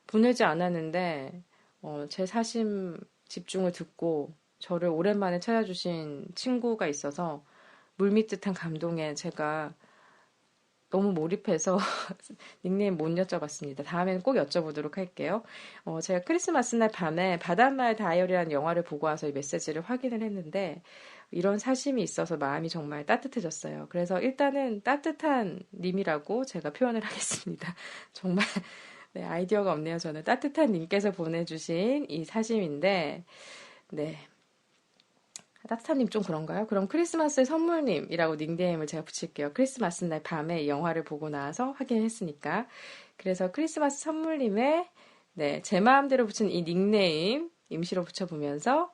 보내지 않았는데 제 사심 집중을 듣고 저를 오랜만에 찾아주신 친구가 있어서 물밀듯한 감동에 제가 너무 몰입해서 닉네임 못 여쭤봤습니다. 다음에는 꼭 여쭤보도록 할게요. 제가 크리스마스 날 밤에 바닷마을 다이어리라는 영화를 보고 와서 이 메시지를 확인을 했는데 이런 사심이 있어서 마음이 정말 따뜻해졌어요. 그래서 일단은 따뜻한 님이라고 제가 표현을 하겠습니다. 정말 네, 아이디어가 없네요. 저는 따뜻한 님께서 보내주신 이 사심인데 네, 따뜻한님 좀 그런가요? 그럼 크리스마스의 선물님이라고 닉네임을 제가 붙일게요. 크리스마스 날 밤에 이 영화를 보고 나서 확인했으니까. 그래서 크리스마스 선물님의 네, 제 마음대로 붙인 이 닉네임 임시로 붙여보면서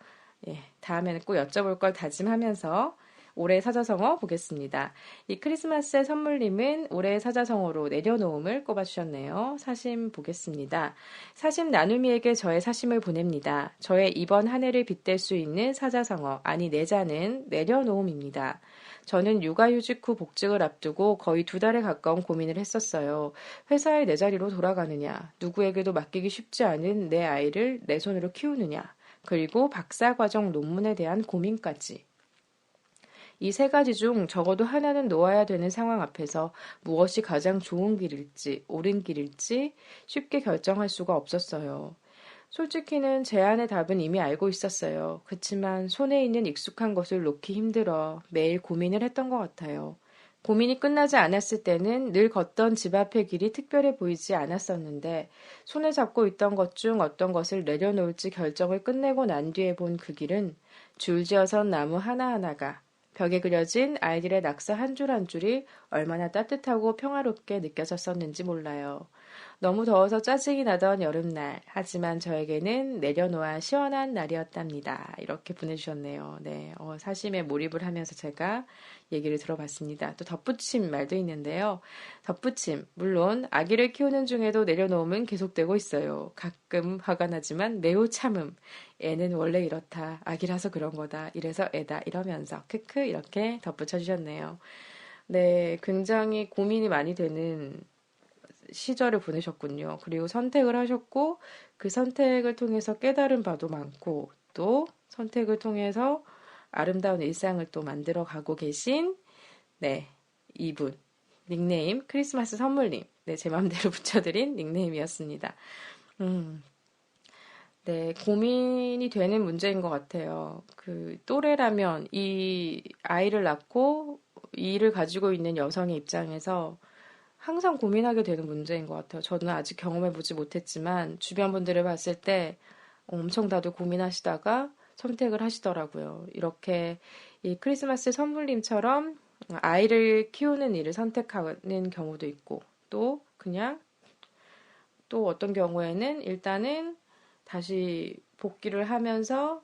예, 다음에는 꼭 여쭤볼 걸 다짐하면서 올해의 사자성어 보겠습니다. 이 크리스마스의 선물님은 올해의 사자성어로 내려놓음을 꼽아주셨네요. 사심 보겠습니다. 사심 나눔이에게 저의 사심을 보냅니다. 저의 이번 한 해를 빗댈 수 있는 사자성어, 아니 내자는 내려놓음입니다. 저는 육아휴직 후 복직을 앞두고 거의 2달에 가까운 고민을 했었어요. 회사에 내 자리로 돌아가느냐, 누구에게도 맡기기 쉽지 않은 내 아이를 내 손으로 키우느냐, 그리고 박사과정 논문에 대한 고민까지. 이 세 가지 중 적어도 하나는 놓아야 되는 상황 앞에서 무엇이 가장 좋은 길일지, 옳은 길일지 쉽게 결정할 수가 없었어요. 솔직히는 제 안의 답은 이미 알고 있었어요. 그치만 손에 있는 익숙한 것을 놓기 힘들어 매일 고민을 했던 것 같아요. 고민이 끝나지 않았을 때는 늘 걷던 집 앞의 길이 특별해 보이지 않았었는데 손에 잡고 있던 것 중 어떤 것을 내려놓을지 결정을 끝내고 난 뒤에 본 그 길은 줄지어선 나무 하나하나가 벽에 그려진 아이들의 낙서 한 줄 한 줄이 얼마나 따뜻하고 평화롭게 느껴졌었는지 몰라요. 너무 더워서 짜증이 나던 여름날, 하지만 저에게는 내려놓아 시원한 날이었답니다. 이렇게 보내주셨네요. 네, 사심에 몰입을 하면서 제가 얘기를 들어봤습니다. 또 덧붙임 말도 있는데요. 덧붙임, 물론 아기를 키우는 중에도 내려놓음은 계속되고 있어요. 가끔 화가 나지만 매우 참음. 애는 원래 이렇다. 아기라서 그런 거다. 이래서 애다. 이러면서 크크 이렇게 덧붙여 주셨네요. 네, 굉장히 고민이 많이 되는 시절을 보내셨군요. 그리고 선택을 하셨고 그 선택을 통해서 깨달은 바도 많고 또 선택을 통해서 아름다운 일상을 또 만들어 가고 계신 네, 이분 닉네임 크리스마스 선물님 네, 제 마음대로 붙여드린 닉네임이었습니다. 네, 고민이 되는 문제인 것 같아요. 그 또래라면 이 아이를 낳고 이 일을 가지고 있는 여성의 입장에서 항상 고민하게 되는 문제인 것 같아요. 저는 아직 경험해보지 못했지만 주변 분들을 봤을 때 엄청 다들 고민하시다가 선택을 하시더라고요. 이렇게 이 크리스마스 선물님처럼 아이를 키우는 일을 선택하는 경우도 있고 또 그냥 또 어떤 경우에는 일단은 다시 복귀를 하면서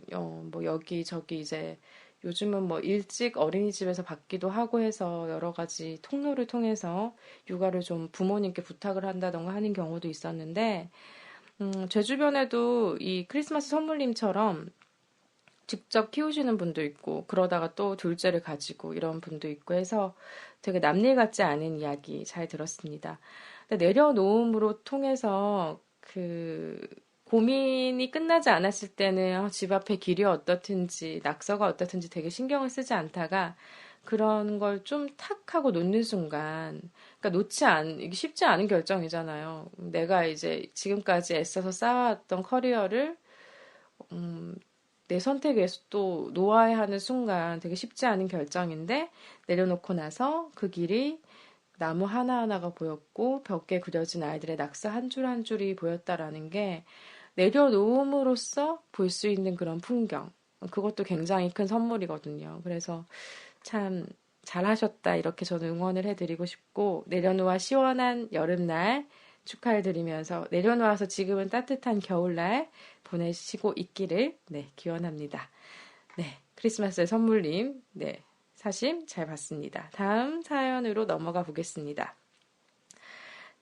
뭐 여기저기 이제 요즘은 뭐 일찍 어린이집에서 받기도 하고 해서 여러 가지 통로를 통해서 육아를 좀 부모님께 부탁을 한다던가 하는 경우도 있었는데 제 주변에도 이 크리스마스 선물님처럼 직접 키우시는 분도 있고 그러다가 또 둘째를 가지고 이런 분도 있고 해서 되게 남일 같지 않은 이야기 잘 들었습니다. 근데 내려놓음으로 통해서 그 고민이 끝나지 않았을 때는 집 앞에 길이 어떻든지 낙서가 어떻든지 되게 신경을 쓰지 않다가 그런 걸 좀 탁 하고 놓는 순간 그러니까 이게 쉽지 않은 결정이잖아요. 내가 이제 지금까지 애써서 쌓아왔던 커리어를 내 선택에 또 놓아야 하는 순간 되게 쉽지 않은 결정인데 내려놓고 나서 그 길이 나무 하나하나가 보였고 벽에 그려진 아이들의 낙서 한 줄 한 줄이 보였다라는 게 내려놓음으로써 볼 수 있는 그런 풍경. 그것도 굉장히 큰 선물이거든요. 그래서 참 잘하셨다 이렇게 저는 응원을 해드리고 싶고 내려놓아 시원한 여름날 축하해드리면서 내려놓아서 지금은 따뜻한 겨울날 보내시고 있기를 네, 기원합니다. 네, 크리스마스의 선물님 네, 사심 잘 봤습니다. 다음 사연으로 넘어가 보겠습니다.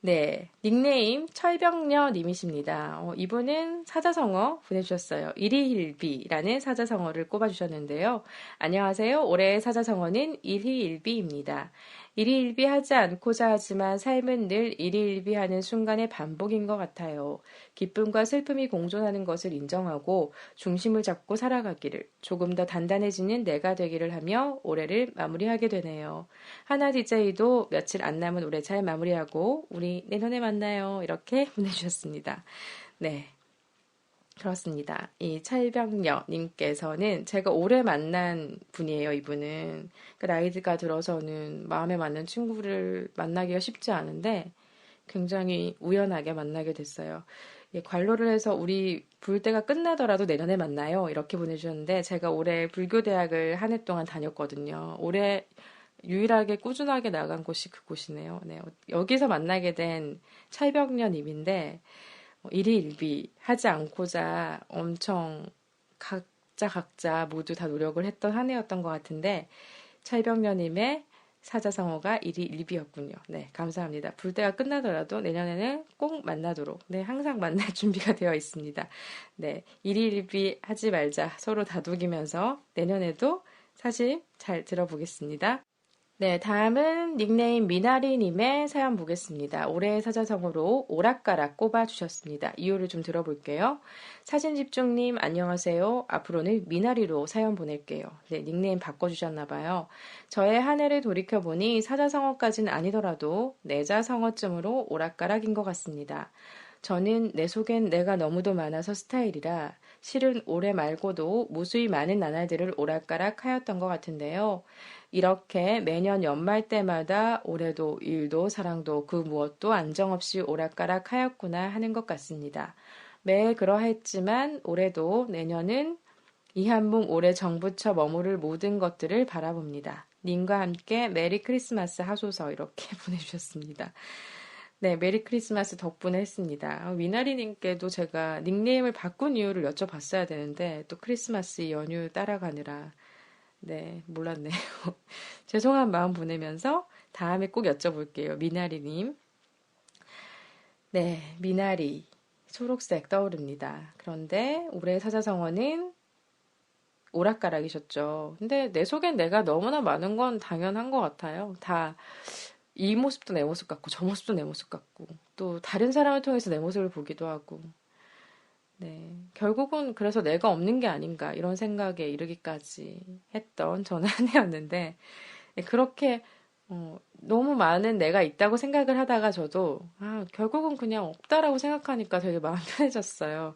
네, 닉네임 철병녀님이십니다. 이분은 사자성어 보내주셨어요. 일희일비라는 사자성어를 꼽아주셨는데요. 안녕하세요. 올해의 사자성어는 일희일비입니다. 일희일비 하지 않고자 하지만 삶은 늘 일희일비하는 순간의 반복인 것 같아요. 기쁨과 슬픔이 공존하는 것을 인정하고 중심을 잡고 살아가기를, 조금 더 단단해지는 내가 되기를 하며 올해를 마무리하게 되네요. 하나 DJ도 며칠 안 남은 올해 잘 마무리하고 우리 내년에 만나요. 이렇게 보내주셨습니다. 네. 그렇습니다. 이 찰병녀님께서는 제가 올해 만난 분이에요, 이분은. 그 나이가 들어서는 마음에 맞는 친구를 만나기가 쉽지 않은데 굉장히 우연하게 만나게 됐어요. 예, 관로를 해서 우리 불때가 끝나더라도 내년에 만나요. 이렇게 보내주셨는데 제가 올해 불교대학을 한 해 동안 다녔거든요. 올해 유일하게 꾸준하게 나간 곳이 그곳이네요. 네, 여기서 만나게 된 찰병녀님인데 일희일비 하지 않고자 엄청 각자 모두 다 노력을 했던 한 해였던 것 같은데 찰병녀님의 사자성어가 일희일비였군요. 네, 감사합니다. 불때가 끝나더라도 내년에는 꼭 만나도록 네, 항상 만날 준비가 되어 있습니다. 네, 일희일비 하지 말자 서로 다독이면서 내년에도 사실 잘 들어보겠습니다. 네, 다음은 닉네임 미나리님의 사연 보겠습니다. 올해의 사자성어로 오락가락 꼽아주셨습니다. 이유를 좀 들어볼게요. 사진집중님, 안녕하세요. 앞으로는 미나리로 사연 보낼게요. 네, 닉네임 바꿔주셨나봐요. 저의 한 해를 돌이켜보니 사자성어까지는 아니더라도 내자성어쯤으로 오락가락인 것 같습니다. 저는 내 속엔 내가 너무도 많아서 스타일이라 실은 올해 말고도 무수히 많은 나날들을 오락가락 하였던 것 같은데요. 이렇게 매년 연말 때마다 올해도 일도 사랑도 그 무엇도 안정없이 오락가락 하였구나 하는 것 같습니다. 매해 그러했지만 올해도 내년은 이한뭉 올해 정부처 머무를 모든 것들을 바라봅니다. 님과 함께 메리 크리스마스 하소서 이렇게 보내주셨습니다. 네, 메리 크리스마스 덕분에 했습니다. 위나리님께도 제가 닉네임을 바꾼 이유를 여쭤봤어야 되는데 또 크리스마스 연휴 따라가느라 네, 몰랐네요. 죄송한 마음 보내면서 다음에 꼭 여쭤볼게요. 미나리님. 네, 미나리. 초록색 떠오릅니다. 그런데 올해 사자성어는 오락가락이셨죠. 근데 내 속엔 내가 너무나 많은 건 당연한 것 같아요. 다 이 모습도 내 모습 같고 저 모습도 내 모습 같고 또 다른 사람을 통해서 내 모습을 보기도 하고 네, 결국은 그래서 내가 없는 게 아닌가 이런 생각에 이르기까지 했던 저는 한 해였는데 네, 그렇게 너무 많은 내가 있다고 생각을 하다가 저도 결국은 그냥 없다라고 생각하니까 되게 마음 편해졌어요.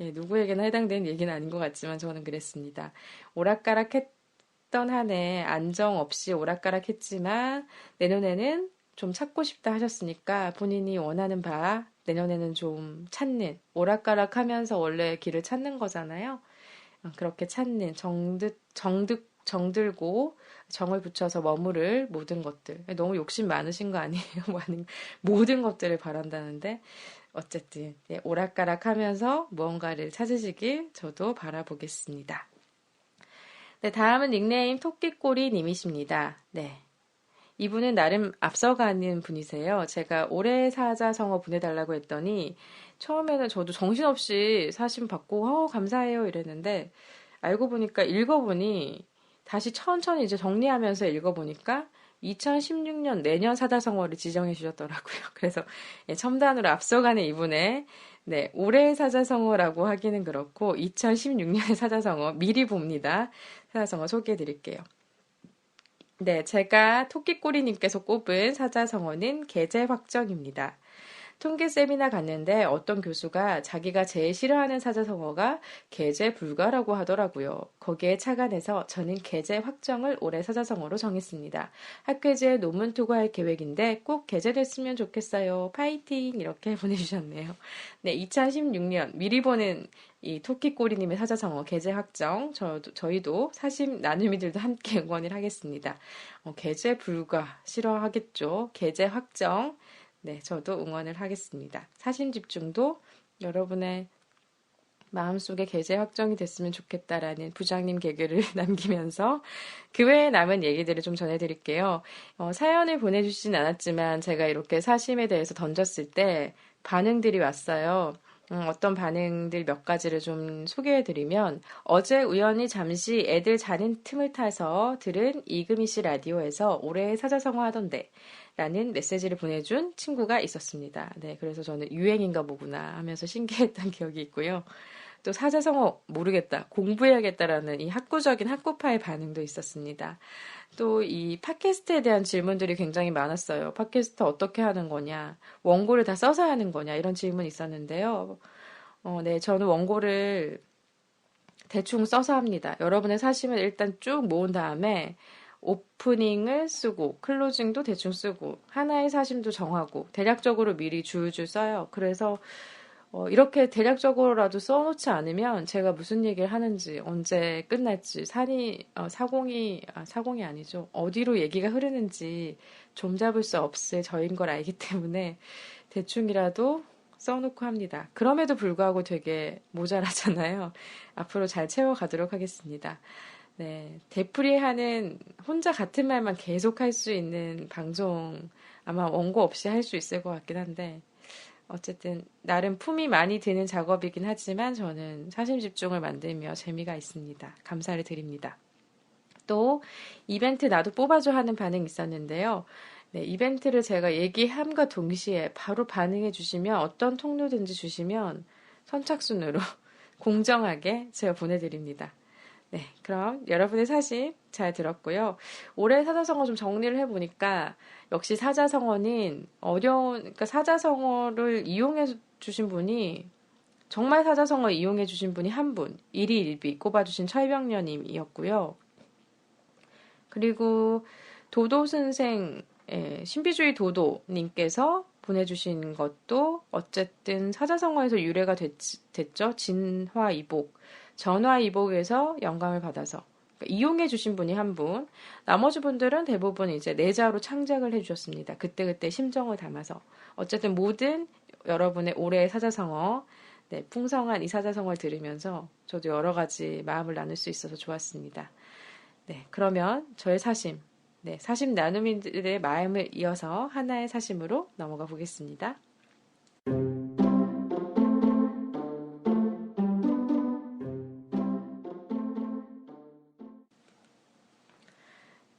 예, 누구에게나 해당되는 얘기는 아닌 것 같지만 저는 그랬습니다. 오락가락했던 한 해 안정 없이 오락가락했지만 내년에는 좀 찾고 싶다 하셨으니까 본인이 원하는 바 내년에는 좀 찾는 오락가락하면서 원래 길을 찾는 거잖아요. 그렇게 찾는 정들고 정을 붙여서 머무를 모든 것들. 너무 욕심 많으신 거 아니에요? 모든 것들을 바란다는데 어쨌든 네, 오락가락하면서 무언가를 찾으시길 저도 바라보겠습니다. 네, 다음은 닉네임 토끼꼬리 님이십니다. 네. 이분은 나름 앞서가는 분이세요. 제가 올해 사자성어 보내달라고 했더니 처음에는 저도 정신없이 사심 받고 감사해요 이랬는데 알고 보니까 읽어보니 다시 천천히 이제 정리하면서 읽어보니까 2016년 내년 사자성어를 지정해 주셨더라고요. 그래서 첨단으로 앞서가는 이분의 네, 올해의 사자성어라고 하기는 그렇고 2016년의 사자성어 미리 봅니다. 사자성어 소개해 드릴게요. 네, 제가 토끼꼬리님께서 꼽은 사자성어는 계제확정입니다. 통계 세미나 갔는데 어떤 교수가 자기가 제일 싫어하는 사자성어가 계제 불가라고 하더라고요. 거기에 착안해서 저는 계제 확정을 올해 사자성어로 정했습니다. 학회지에 논문 투고할 계획인데 꼭 계제됐으면 좋겠어요. 파이팅! 이렇게 보내주셨네요. 네, 2016년 미리 보는 이 토끼꼬리님의 사자성어 계제 확정 저희도 사심 나눔이들도 함께 응원을 하겠습니다. 계제 불가 싫어하겠죠. 계제 확정 네, 저도 응원을 하겠습니다. 사심 집중도 여러분의 마음속에 계제 확정이 됐으면 좋겠다라는 부장님 개그를 남기면서 그 외에 남은 얘기들을 좀 전해드릴게요. 사연을 보내주시진 않았지만 제가 이렇게 사심에 대해서 던졌을 때 반응들이 왔어요. 어떤 반응들 몇 가지를 좀 소개해드리면 어제 우연히 잠시 애들 자는 틈을 타서 들은 이금희 씨 라디오에서 올해 사자성어 하던데 라는 메시지를 보내준 친구가 있었습니다. 네, 그래서 저는 유행인가 보구나 하면서 신기했던 기억이 있고요. 또 사자성어 모르겠다, 공부해야겠다라는 이 학구적인 학구파의 반응도 있었습니다. 또 이 팟캐스트에 대한 질문들이 굉장히 많았어요. 팟캐스트 어떻게 하는 거냐, 원고를 다 써서 하는 거냐, 이런 질문이 있었는데요. 네, 저는 원고를 대충 써서 합니다. 여러분의 사심을 일단 쭉 모은 다음에 오프닝을 쓰고 클로징도 대충 쓰고 하나의 사심도 정하고 대략적으로 미리 줄줄 써요. 그래서 이렇게 대략적으로라도 써놓지 않으면 제가 무슨 얘기를 하는지 언제 끝날지 사공이 아니죠. 어디로 얘기가 흐르는지 좀 잡을 수 없을 저인 걸 알기 때문에 대충이라도 써놓고 합니다. 그럼에도 불구하고 되게 모자라잖아요. 앞으로 잘 채워가도록 하겠습니다. 네, 되풀이하는 혼자 같은 말만 계속 할 수 있는 방송 아마 원고 없이 할 수 있을 것 같긴 한데 어쨌든 나름 품이 많이 드는 작업이긴 하지만 저는 사심 집중을 만들며 재미가 있습니다. 감사를 드립니다. 또 이벤트 나도 뽑아줘 하는 반응이 있었는데요. 네, 이벤트를 제가 얘기함과 동시에 바로 반응해 주시면 어떤 통로든지 주시면 선착순으로 공정하게 제가 보내드립니다. 네, 그럼 여러분의 사심 잘 들었고요. 올해 사자성어 좀 정리를 해보니까 역시 사자성어는 그러니까 사자성어를 이용해 주신 분이 정말 사자성어 이용해 주신 분이 한 분, 일희일비 꼽아주신 철병녀님이었고요. 그리고 도도 선생, 신비주의 도도님께서 보내주신 것도 어쨌든 사자성어에서 유래가 됐죠. 진화이복, 전화이복에서 영감을 받아서 그러니까 이용해주신 분이 한 분, 나머지 분들은 대부분 이제 내자로 창작을 해주셨습니다. 그때그때 심정을 담아서 어쨌든 모든 여러분의 올해의 사자성어, 네, 풍성한 이 사자성어를 들으면서 저도 여러 가지 마음을 나눌 수 있어서 좋았습니다. 네, 그러면 저의 사심, 네, 사심 나눔인들의 마음을 이어서 하나의 사심으로 넘어가 보겠습니다.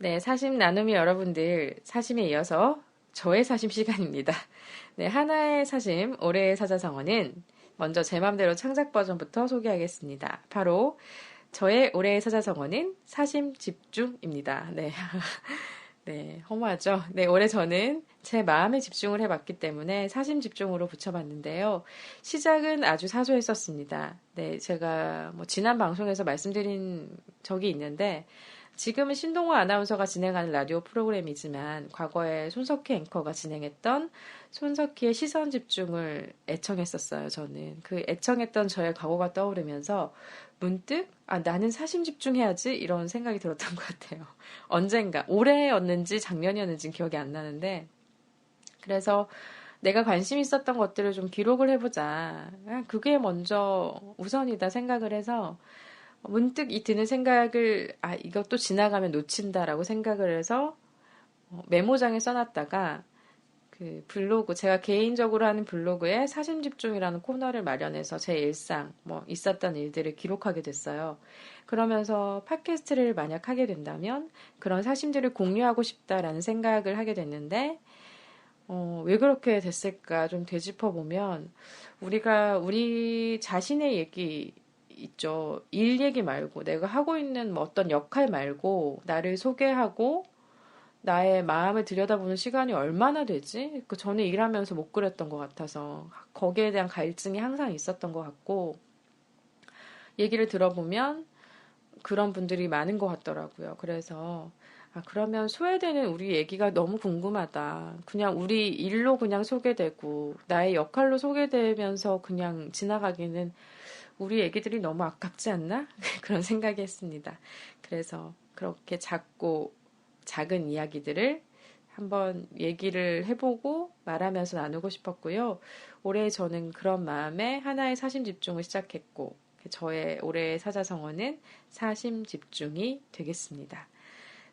네, 사심 나눔이 여러분들 사심에 이어서 저의 사심 시간입니다. 네, 하나의 사심, 올해의 사자성어는 먼저 제 맘대로 창작 버전부터 소개하겠습니다. 바로 저의 올해의 사자성어는 사심 집중입니다. 네. 네, 허무하죠? 네, 올해 저는 제 마음에 집중을 해봤기 때문에 사심 집중으로 붙여봤는데요. 시작은 아주 사소했었습니다. 네, 제가 뭐 지난 방송에서 말씀드린 적이 있는데, 지금은 신동호 아나운서가 진행하는 라디오 프로그램이지만, 과거에 손석희 앵커가 진행했던 손석희의 시선 집중을 애청했었어요, 저는. 그 애청했던 저의 과거가 떠오르면서, 문득, 나는 사심 집중해야지, 이런 생각이 들었던 것 같아요. 언젠가, 올해였는지 작년이었는지 기억이 안 나는데, 그래서 내가 관심 있었던 것들을 좀 기록을 해보자. 그게 먼저 우선이다 생각을 해서, 문득 이 드는 생각을, 이것도 지나가면 놓친다라고 생각을 해서, 메모장에 써놨다가, 그 블로그, 제가 개인적으로 하는 블로그에 사심 집중이라는 코너를 마련해서 제 일상, 있었던 일들을 기록하게 됐어요. 그러면서 팟캐스트를 만약 하게 된다면 그런 사심들을 공유하고 싶다라는 생각을 하게 됐는데, 왜 그렇게 됐을까 좀 되짚어보면, 우리 자신의 얘기 있죠. 일 얘기 말고, 내가 하고 있는 어떤 역할 말고, 나를 소개하고, 나의 마음을 들여다보는 시간이 얼마나 되지? 그 전에 일하면서 못 그랬던 것 같아서 거기에 대한 갈증이 항상 있었던 것 같고 얘기를 들어보면 그런 분들이 많은 것 같더라고요. 그래서 그러면 소외되는 우리 얘기가 너무 궁금하다. 그냥 우리 일로 그냥 소개되고 나의 역할로 소개되면서 그냥 지나가기는 우리 얘기들이 너무 아깝지 않나? 그런 생각이 했습니다. 그래서 그렇게 작은 이야기들을 한번 얘기를 해보고 말하면서 나누고 싶었고요. 올해 저는 그런 마음에 하나의 사심 집중을 시작했고, 저의 올해의 사자성어는 사심 집중이 되겠습니다.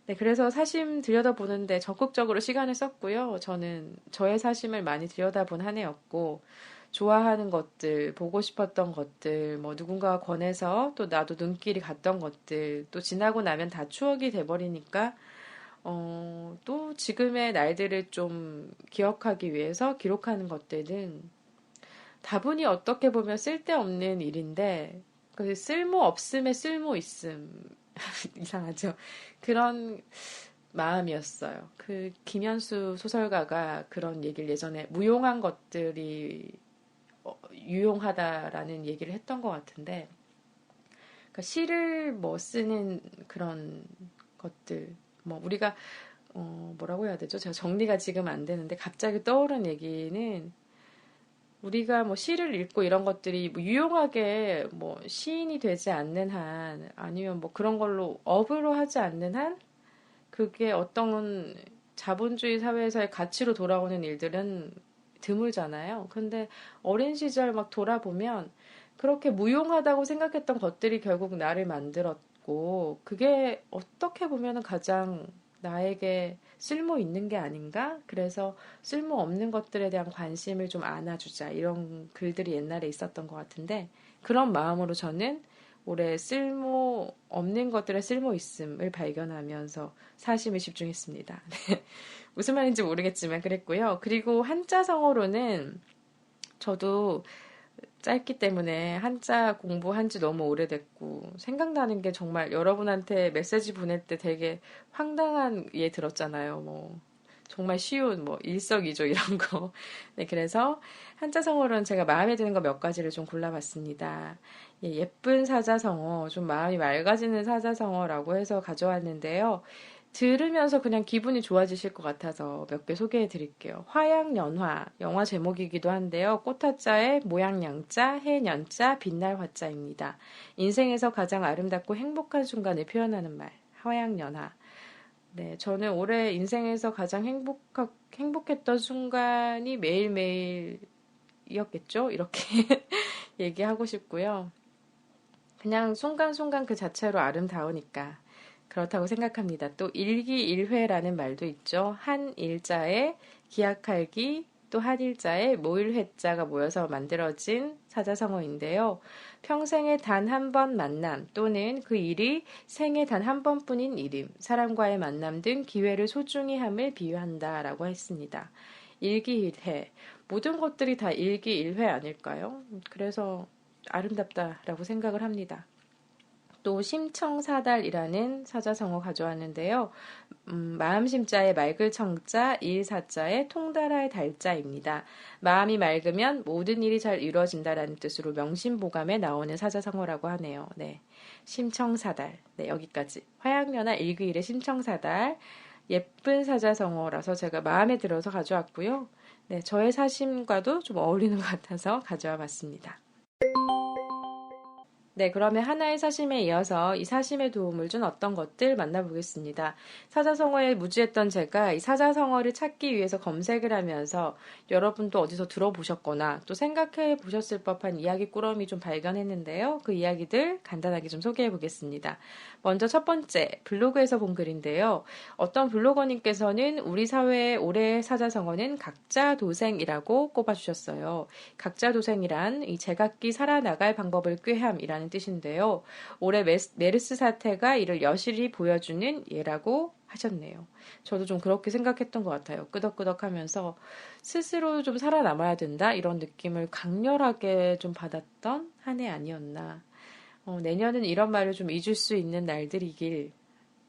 네, 그래서 사심 들여다보는데 적극적으로 시간을 썼고요. 저는 저의 사심을 많이 들여다본 한 해였고, 좋아하는 것들, 보고 싶었던 것들, 뭐 누군가가 권해서 또 나도 눈길이 갔던 것들, 또 지나고 나면 다 추억이 돼버리니까, 또 지금의 날들을 좀 기억하기 위해서 기록하는 것들은 다분히 어떻게 보면 쓸데없는 일인데, 그 쓸모 없음에 쓸모 있음. 이상하죠? 그런 마음이었어요. 그 김현수 소설가가 그런 얘기를 예전에 무용한 것들이 유용하다라는 얘기를 했던 것 같은데, 그러니까 시를 뭐 쓰는 그런 것들, 뭐 우리가 뭐라고 해야 되죠? 제가 정리가 지금 안 되는데 갑자기 떠오른 얘기는 우리가 뭐 시를 읽고 이런 것들이 뭐 유용하게 뭐 시인이 되지 않는 한 아니면 뭐 그런 걸로 업으로 하지 않는 한 그게 어떤 자본주의 사회에서의 가치로 돌아오는 일들은 드물잖아요. 근데 어린 시절 막 돌아보면 그렇게 무용하다고 생각했던 것들이 결국 나를 만들었고, 그게 어떻게 보면은 가장 나에게 쓸모 있는 게 아닌가? 그래서 쓸모 없는 것들에 대한 관심을 좀 안아주자. 이런 글들이 옛날에 있었던 것 같은데, 그런 마음으로 저는 올해 쓸모 없는 것들의 쓸모 있음을 발견하면서 사심에 집중했습니다. 무슨 말인지 모르겠지만 그랬고요. 그리고 한자성어로는 저도 짧기 때문에 한자 공부한 지 너무 오래됐고 생각나는 게 정말 여러분한테 메시지 보낼 때 되게 황당한 예 들었잖아요. 뭐 정말 쉬운 뭐 일석이조 이런 거. 네, 그래서 한자성어로는 제가 마음에 드는 거 몇 가지를 좀 골라봤습니다. 예, 예쁜 사자성어, 좀 마음이 맑아지는 사자성어라고 해서 가져왔는데요. 들으면서 그냥 기분이 좋아지실 것 같아서 몇 개 소개해 드릴게요. 화양연화, 영화 제목이기도 한데요. 꽃화자의 모양양자, 해년자, 빛날 화자입니다. 인생에서 가장 아름답고 행복한 순간을 표현하는 말, 화양연화. 네, 저는 올해 인생에서 가장 행복했던 순간이 매일매일이었겠죠? 이렇게 얘기하고 싶고요. 그냥 순간순간 그 자체로 아름다우니까. 그렇다고 생각합니다. 또 일기일회라는 말도 있죠. 한 일자에 기약할기, 또 한 일자에 모일 회자가 모여서 만들어진 사자성어인데요. 평생에 단 한 번 만남 또는 그 일이 생에 단 한 번뿐인 일임, 사람과의 만남 등 기회를 소중히 함을 비유한다라고 했습니다. 일기일회, 모든 것들이 다 일기일회 아닐까요? 그래서 아름답다라고 생각을 합니다. 또 심청사달이라는 사자성어 가져왔는데요. 마음심자의 맑을 청자, 일사자의 통달할 달자입니다. 마음이 맑으면 모든 일이 잘 이루어진다라는 뜻으로 명심보감에 나오는 사자성어라고 하네요. 네, 심청사달. 네, 여기까지. 화양연화 일기일의 심청사달. 예쁜 사자성어라서 제가 마음에 들어서 가져왔고요. 네, 저의 사심과도 좀 어울리는 것 같아서 가져와 봤습니다. 네, 그러면 하나의 사심에 이어서 이 사심에 도움을 준 어떤 것들 만나보겠습니다. 사자성어에 무지했던 제가 이 사자성어를 찾기 위해서 검색을 하면서 여러분도 어디서 들어보셨거나 또 생각해 보셨을 법한 이야기 꾸러미 좀 발견했는데요. 그 이야기들 간단하게 좀 소개해 보겠습니다. 먼저 첫 번째, 블로그에서 본 글인데요. 어떤 블로거님께서는 우리 사회의 올해의 사자성어는 각자도생이라고 꼽아주셨어요. 각자도생이란 이 제각기 살아나갈 방법을 꾀함이라는 뜻인데요. 올해 메르스 사태가 이를 여실히 보여주는 예라고 하셨네요. 저도 좀 그렇게 생각했던 것 같아요. 끄덕끄덕하면서 스스로 좀 살아남아야 된다 이런 느낌을 강렬하게 좀 받았던 한 해 아니었나. 내년은 이런 말을 좀 잊을 수 있는 날들이길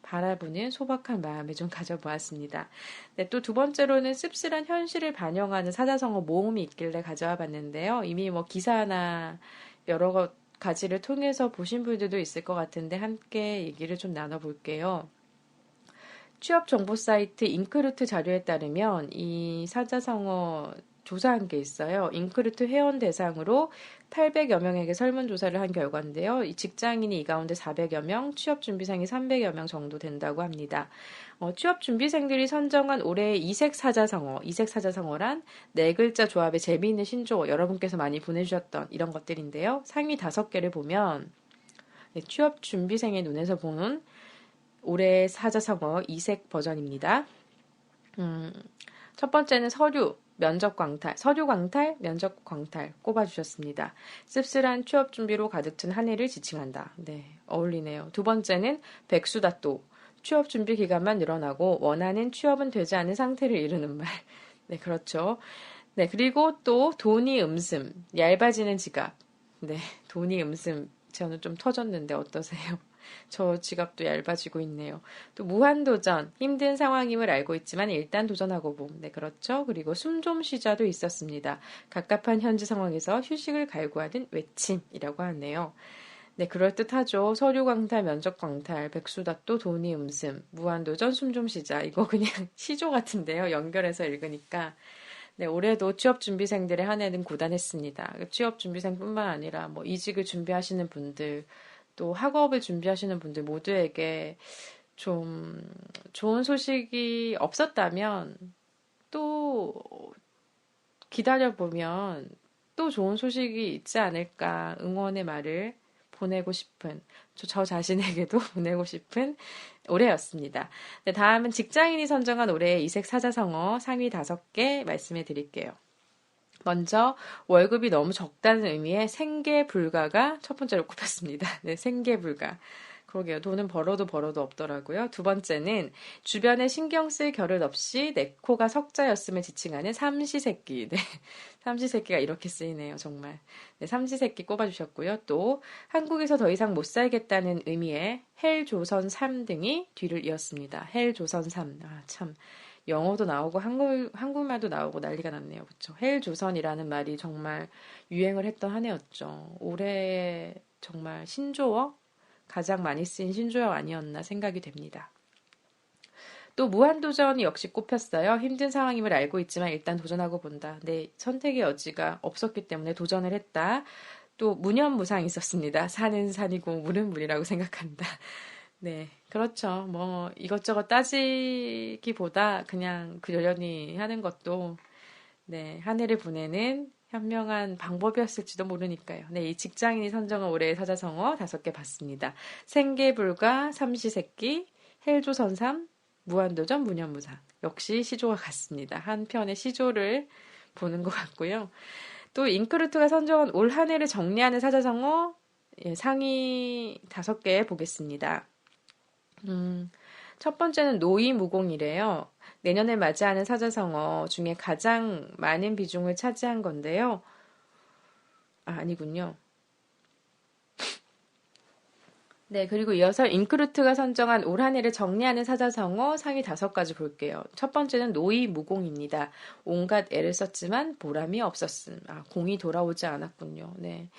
바라보는 소박한 마음을 좀 가져보았습니다. 네, 또 두 번째로는 씁쓸한 현실을 반영하는 사자성어 모음이 있길래 가져와 봤는데요. 이미 뭐 기사나 여러 가지를 통해서 보신 분들도 있을 것 같은데 함께 얘기를 좀 나눠볼게요. 취업 정보 사이트 잉크루트 자료에 따르면 이 사자성어 조사한 게 있어요. 인크루트 회원 대상으로 800여 명에게 설문조사를 한 결과인데요. 이 직장인이 이 가운데 400여 명, 취업준비생이 300여 명 정도 된다고 합니다. 취업준비생들이 선정한 올해의 이색사자성어란 네 글자 조합의 재미있는 신조어, 여러분께서 많이 보내주셨던 이런 것들인데요. 상위 5개를 보면 취업준비생의 눈에서 보는 올해의 사자성어 이색 버전입니다. 첫 번째는 서류 광탈, 면접 광탈 꼽아주셨습니다. 씁쓸한 취업 준비로 가득 찬 한 해를 지칭한다. 네, 어울리네요. 두 번째는 백수다또, 취업 준비 기간만 늘어나고 원하는 취업은 되지 않은 상태를 이루는 말. 네, 그렇죠. 네, 그리고 또 돈이 음슴, 얇아지는 지갑. 네, 돈이 음슴. 저는 좀 터졌는데 어떠세요? 저 지갑도 얇아지고 있네요. 또 무한도전, 힘든 상황임을 알고 있지만 일단 도전하고 봄. 네, 그렇죠. 그리고 숨 좀 쉬자도 있었습니다. 갑갑한 현지 상황에서 휴식을 갈구하는 외침이라고 하네요. 네, 그럴듯하죠. 서류 광탈, 면접 광탈, 백수다또, 돈이 음슴, 무한도전, 숨 좀 쉬자. 이거 그냥 시조 같은데요. 연결해서 읽으니까. 네, 올해도 취업준비생들의 한 해는 고단했습니다. 취업준비생뿐만 아니라 이직을 준비하시는 분들, 또 학업을 준비하시는 분들 모두에게 좀 좋은 소식이 없었다면 또 기다려보면 또 좋은 소식이 있지 않을까 응원의 말을 보내고 싶은 저 자신에게도 보내고 싶은 올해였습니다. 네, 다음은 직장인이 선정한 올해의 이색 사자성어 상위 5개 말씀해 드릴게요. 먼저 월급이 너무 적다는 의미의 생계불가가 첫 번째로 꼽혔습니다. 네, 생계불가. 그러게요. 돈은 벌어도 없더라고요. 두 번째는 주변에 신경 쓸 겨를 없이 내 코가 석자였음을 지칭하는 삼시세끼. 네, 삼시세끼가 이렇게 쓰이네요. 정말. 네, 삼시세끼 꼽아주셨고요. 또 한국에서 더 이상 못 살겠다는 의미의 헬조선 3 등이 뒤를 이었습니다. 헬조선 3. 아, 참. 영어도 나오고 한국말도 나오고 난리가 났네요. 그렇죠? 헬조선이라는 말이 정말 유행을 했던 한 해였죠. 올해 정말 신조어? 가장 많이 쓰인 신조어 아니었나 생각이 됩니다. 또 무한도전이 역시 꼽혔어요. 힘든 상황임을 알고 있지만 일단 도전하고 본다. 네, 선택의 여지가 없었기 때문에 도전을 했다. 또 무념무상이 있었습니다. 산은 산이고 물은 물이라고 생각한다. 네, 그렇죠. 이것저것 따지기보다 그냥 그러려니 하는 것도, 네, 한 해를 보내는 현명한 방법이었을지도 모르니까요. 네, 이 직장인이 선정한 올해의 사자성어 5개 봤습니다. 생계불가, 삼시세끼, 헬조선삼, 무한도전, 무념무상. 역시 시조가 같습니다. 한 편의 시조를 보는 것 같고요. 또 인크루트가 선정한 올 한 해를 정리하는 사자성어 상위 5개 보겠습니다. 첫 번째는 노이무공이래요. 내년을 맞이하는 사자성어 중에 가장 많은 비중을 차지한 건데요. 아니군요. 네, 그리고 이어서 인크루트가 선정한 올 한 해를 정리하는 사자성어 상위 5가지 볼게요. 첫 번째는 노이무공입니다. 온갖 애를 썼지만 보람이 없었음. 공이 돌아오지 않았군요. 네.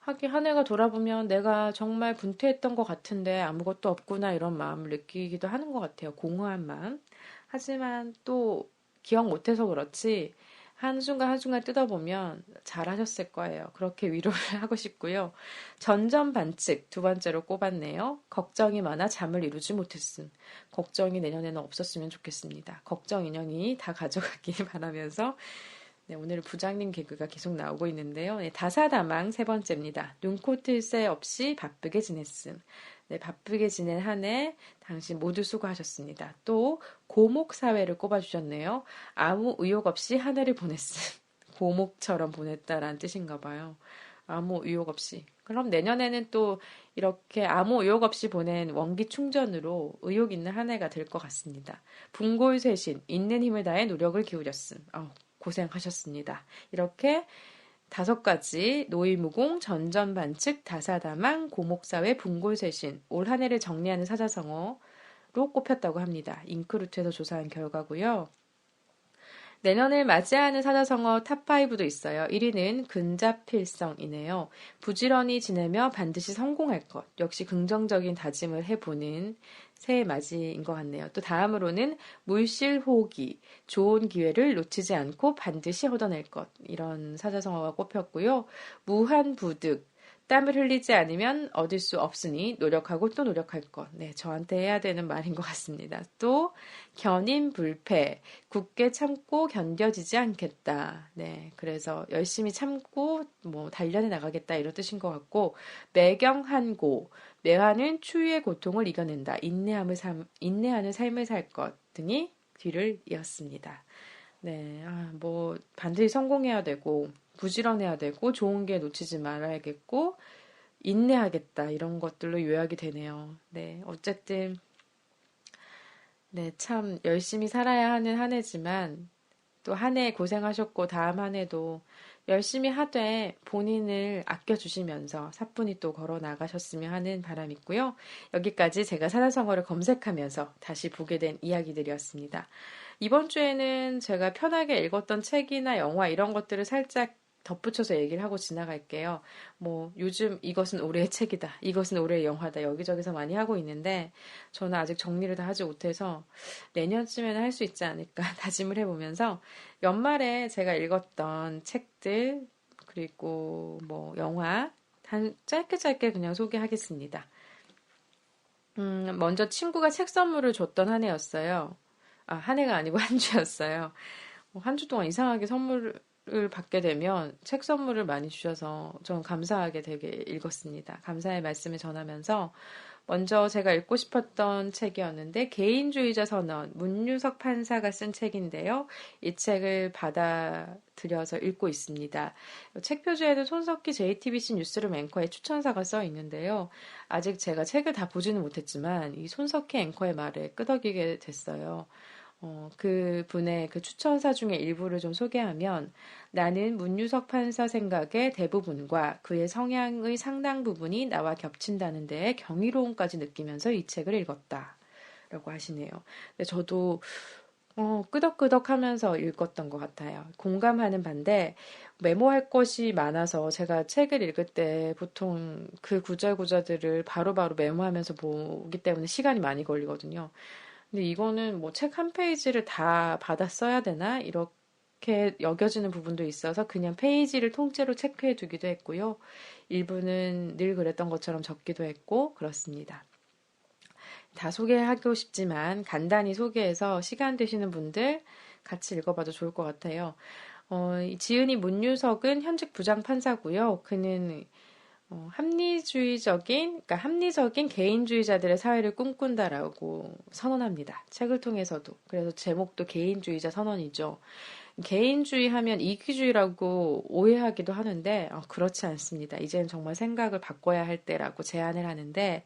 하긴 한 해가 돌아보면 내가 정말 분투했던 것 같은데 아무것도 없구나 이런 마음을 느끼기도 하는 것 같아요. 공허한 마음. 하지만 또 기억 못해서 그렇지 한순간 한순간 뜯어보면 잘하셨을 거예요. 그렇게 위로를 하고 싶고요. 전전반측 두 번째로 꼽았네요. 걱정이 많아 잠을 이루지 못했음. 걱정이 내년에는 없었으면 좋겠습니다. 걱정 인연이 다 가져가길 바라면서 네, 오늘 부장님 개그가 계속 나오고 있는데요. 네, 다사다망 세 번째입니다. 눈코 뜰 새 없이 바쁘게 지냈음. 네, 바쁘게 지낸 한 해 당신 모두 수고하셨습니다. 또 고목사회를 꼽아주셨네요. 아무 의욕 없이 한 해를 보냈음. 고목처럼 보냈다라는 뜻인가 봐요. 아무 의욕 없이. 그럼 내년에는 또 이렇게 아무 의욕 없이 보낸 원기 충전으로 의욕 있는 한 해가 될 것 같습니다. 분골쇄신, 있는 힘을 다해 노력을 기울였음. 고생하셨습니다. 이렇게 5가지 노이무공, 전전반측, 다사다망, 고목사회, 분골쇄신 올 한 해를 정리하는 사자성어로 꼽혔다고 합니다. 인크루트에서 조사한 결과고요. 내년을 맞이하는 사자성어 탑5도 있어요. 1위는 근자필성이네요. 부지런히 지내며 반드시 성공할 것. 역시 긍정적인 다짐을 해보는 새해 맞이인 것 같네요. 또 다음으로는 물실호기, 좋은 기회를 놓치지 않고 반드시 얻어낼 것. 이런 사자성어가 꼽혔고요. 무한부득, 땀을 흘리지 않으면 얻을 수 없으니 노력하고 또 노력할 것. 네, 저한테 해야 되는 말인 것 같습니다. 또 견인불패, 굳게 참고 견뎌지지 않겠다. 네, 그래서 열심히 참고 뭐 단련해 나가겠다 이런 뜻인 것 같고 매경한고, 매화는 추위의 고통을 이겨낸다. 인내하는 삶을 살 것 등이 뒤를 이었습니다. 네, 뭐 반드시 성공해야 되고 부지런해야 되고 좋은 게 놓치지 말아야겠고 인내하겠다 이런 것들로 요약이 되네요. 네, 어쨌든 네, 참 열심히 살아야 하는 한 해지만 또 한 해 고생하셨고 다음 한 해도 열심히 하되 본인을 아껴주시면서 사뿐히 또 걸어 나가셨으면 하는 바람이 있고요. 여기까지 제가 사자성어를 검색하면서 다시 보게 된 이야기들이었습니다. 이번 주에는 제가 편하게 읽었던 책이나 영화 이런 것들을 살짝 덧붙여서 얘기를 하고 지나갈게요. 뭐 요즘 이것은 올해의 책이다. 이것은 올해의 영화다. 여기저기서 많이 하고 있는데 저는 아직 정리를 다 하지 못해서 내년쯤에는 할 수 있지 않을까 다짐을 해보면서 연말에 제가 읽었던 책들 그리고 뭐 영화 짧게 짧게 그냥 소개하겠습니다. 먼저 친구가 책 선물을 줬던 한 해였어요. 한 해가 아니고 한 주였어요. 한 주 동안 이상하게 선물을 받게 되면 책 선물을 많이 주셔서 좀 감사하게 되게 읽었습니다. 감사의 말씀을 전하면서 먼저 제가 읽고 싶었던 책이었는데 개인주의자 선언 문유석 판사가 쓴 책인데요. 이 책을 받아들여서 읽고 있습니다. 책 표지에는 손석희 JTBC 뉴스룸 앵커의 추천사가 써 있는데요. 아직 제가 책을 다 보지는 못했지만 이 손석희 앵커의 말에 끄덕이게 됐어요. 그 분의 그 추천사 중에 일부를 좀 소개하면 나는 문유석 판사 생각의 대부분과 그의 성향의 상당 부분이 나와 겹친다는 데에 경이로움까지 느끼면서 이 책을 읽었다. 라고 하시네요. 근데 저도 끄덕끄덕 하면서 읽었던 것 같아요. 공감하는 반대 메모할 것이 많아서 제가 책을 읽을 때 보통 그 구절구절들을 바로바로 메모하면서 보기 때문에 시간이 많이 걸리거든요. 근데 이거는 뭐 책 한 페이지를 다 받아 써야 되나? 이렇게 여겨지는 부분도 있어서 그냥 페이지를 통째로 체크해 두기도 했고요. 일부는 늘 그랬던 것처럼 적기도 했고, 그렇습니다. 다 소개하고 싶지만 간단히 소개해서 시간 되시는 분들 같이 읽어봐도 좋을 것 같아요. 이 지은이 문유석은 현직 부장판사고요. 그는 그러니까 합리적인 개인주의자들의 사회를 꿈꾼다라고 선언합니다. 책을 통해서도. 그래서 제목도 개인주의자 선언이죠. 개인주의 하면 이기주의라고 오해하기도 하는데, 그렇지 않습니다. 이제는 정말 생각을 바꿔야 할 때라고 제안을 하는데,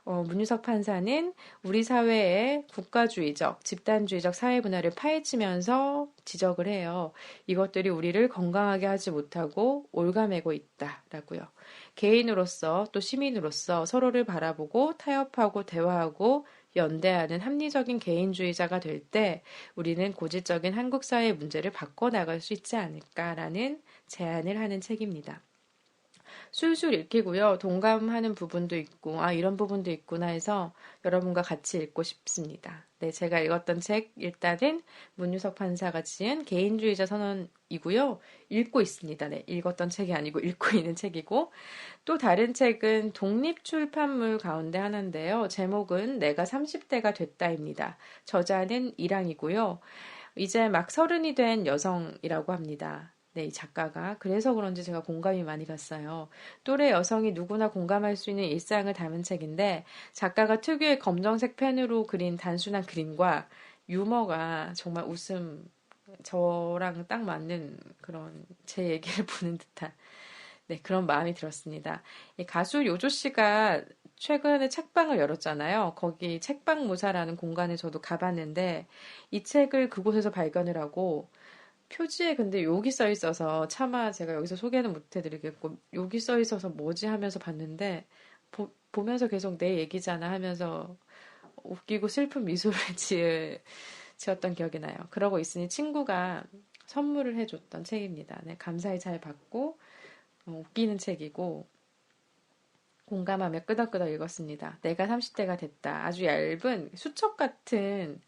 문유석 판사는 우리 사회의 국가주의적, 집단주의적 사회 문화를 파헤치면서 지적을 해요. 이것들이 우리를 건강하게 하지 못하고 올가매고 있다라고요. 개인으로서 또 시민으로서 서로를 바라보고 타협하고 대화하고 연대하는 합리적인 개인주의자가 될 때 우리는 고질적인 한국 사회의 문제를 바꿔나갈 수 있지 않을까라는 제안을 하는 책입니다. 술술 읽히고요. 동감하는 부분도 있고, 이런 부분도 있구나 해서 여러분과 같이 읽고 싶습니다. 네, 제가 읽었던 책, 일단은 문유석 판사가 지은 개인주의자 선언이고요. 읽고 있습니다. 네, 읽었던 책이 아니고 읽고 있는 책이고, 또 다른 책은 독립출판물 가운데 하나인데요. 제목은 내가 30대가 됐다입니다. 저자는 이랑이고요. 이제 막 서른이 된 여성이라고 합니다. 네, 이 작가가. 그래서 그런지 제가 공감이 많이 갔어요. 또래 여성이 누구나 공감할 수 있는 일상을 담은 책인데 작가가 특유의 검정색 펜으로 그린 단순한 그림과 유머가 정말 저랑 딱 맞는 그런 제 얘기를 보는 듯한 네, 그런 마음이 들었습니다. 이 가수 요조 씨가 최근에 책방을 열었잖아요. 거기 책방무사라는 공간에 저도 가봤는데 이 책을 그곳에서 발견을 하고 표지에 근데 욕이 써 있어서 차마 제가 여기서 소개는 못 해드리겠고 욕이 써 있어서 뭐지 하면서 봤는데 보면서 계속 내 얘기잖아 하면서 웃기고 슬픈 미소를 지었던 기억이 나요. 그러고 있으니 친구가 선물을 해줬던 책입니다. 네, 감사히 잘 받고 웃기는 책이고 공감하며 끄덕끄덕 읽었습니다. 내가 30대가 됐다. 아주 얇은 수첩 같은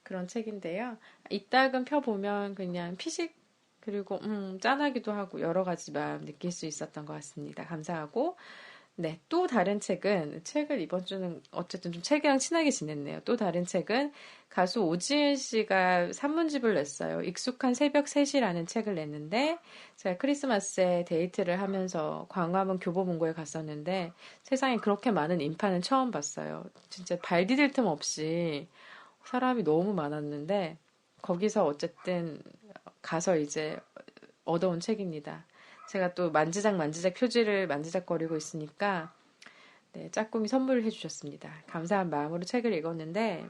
그런 책인데요. 이따금 펴보면 그냥 피식 그리고 짠하기도 하고 여러 가지 마음 느낄 수 있었던 것 같습니다. 감사하고 네, 또 다른 책을 이번 주는 어쨌든 좀 책이랑 친하게 지냈네요. 또 다른 책은 가수 오지은 씨가 산문집을 냈어요. 익숙한 새벽 3시라는 책을 냈는데, 제가 크리스마스에 데이트를 하면서 광화문 교보문고에 갔었는데, 세상에 그렇게 많은 인파는 처음 봤어요. 진짜 발 디딜 틈 없이 사람이 너무 많았는데, 거기서 어쨌든 가서 이제 얻어온 책입니다. 제가 또 만지작 표지를 만지작거리고 있으니까 네, 짝꿍이 선물을 해주셨습니다. 감사한 마음으로 책을 읽었는데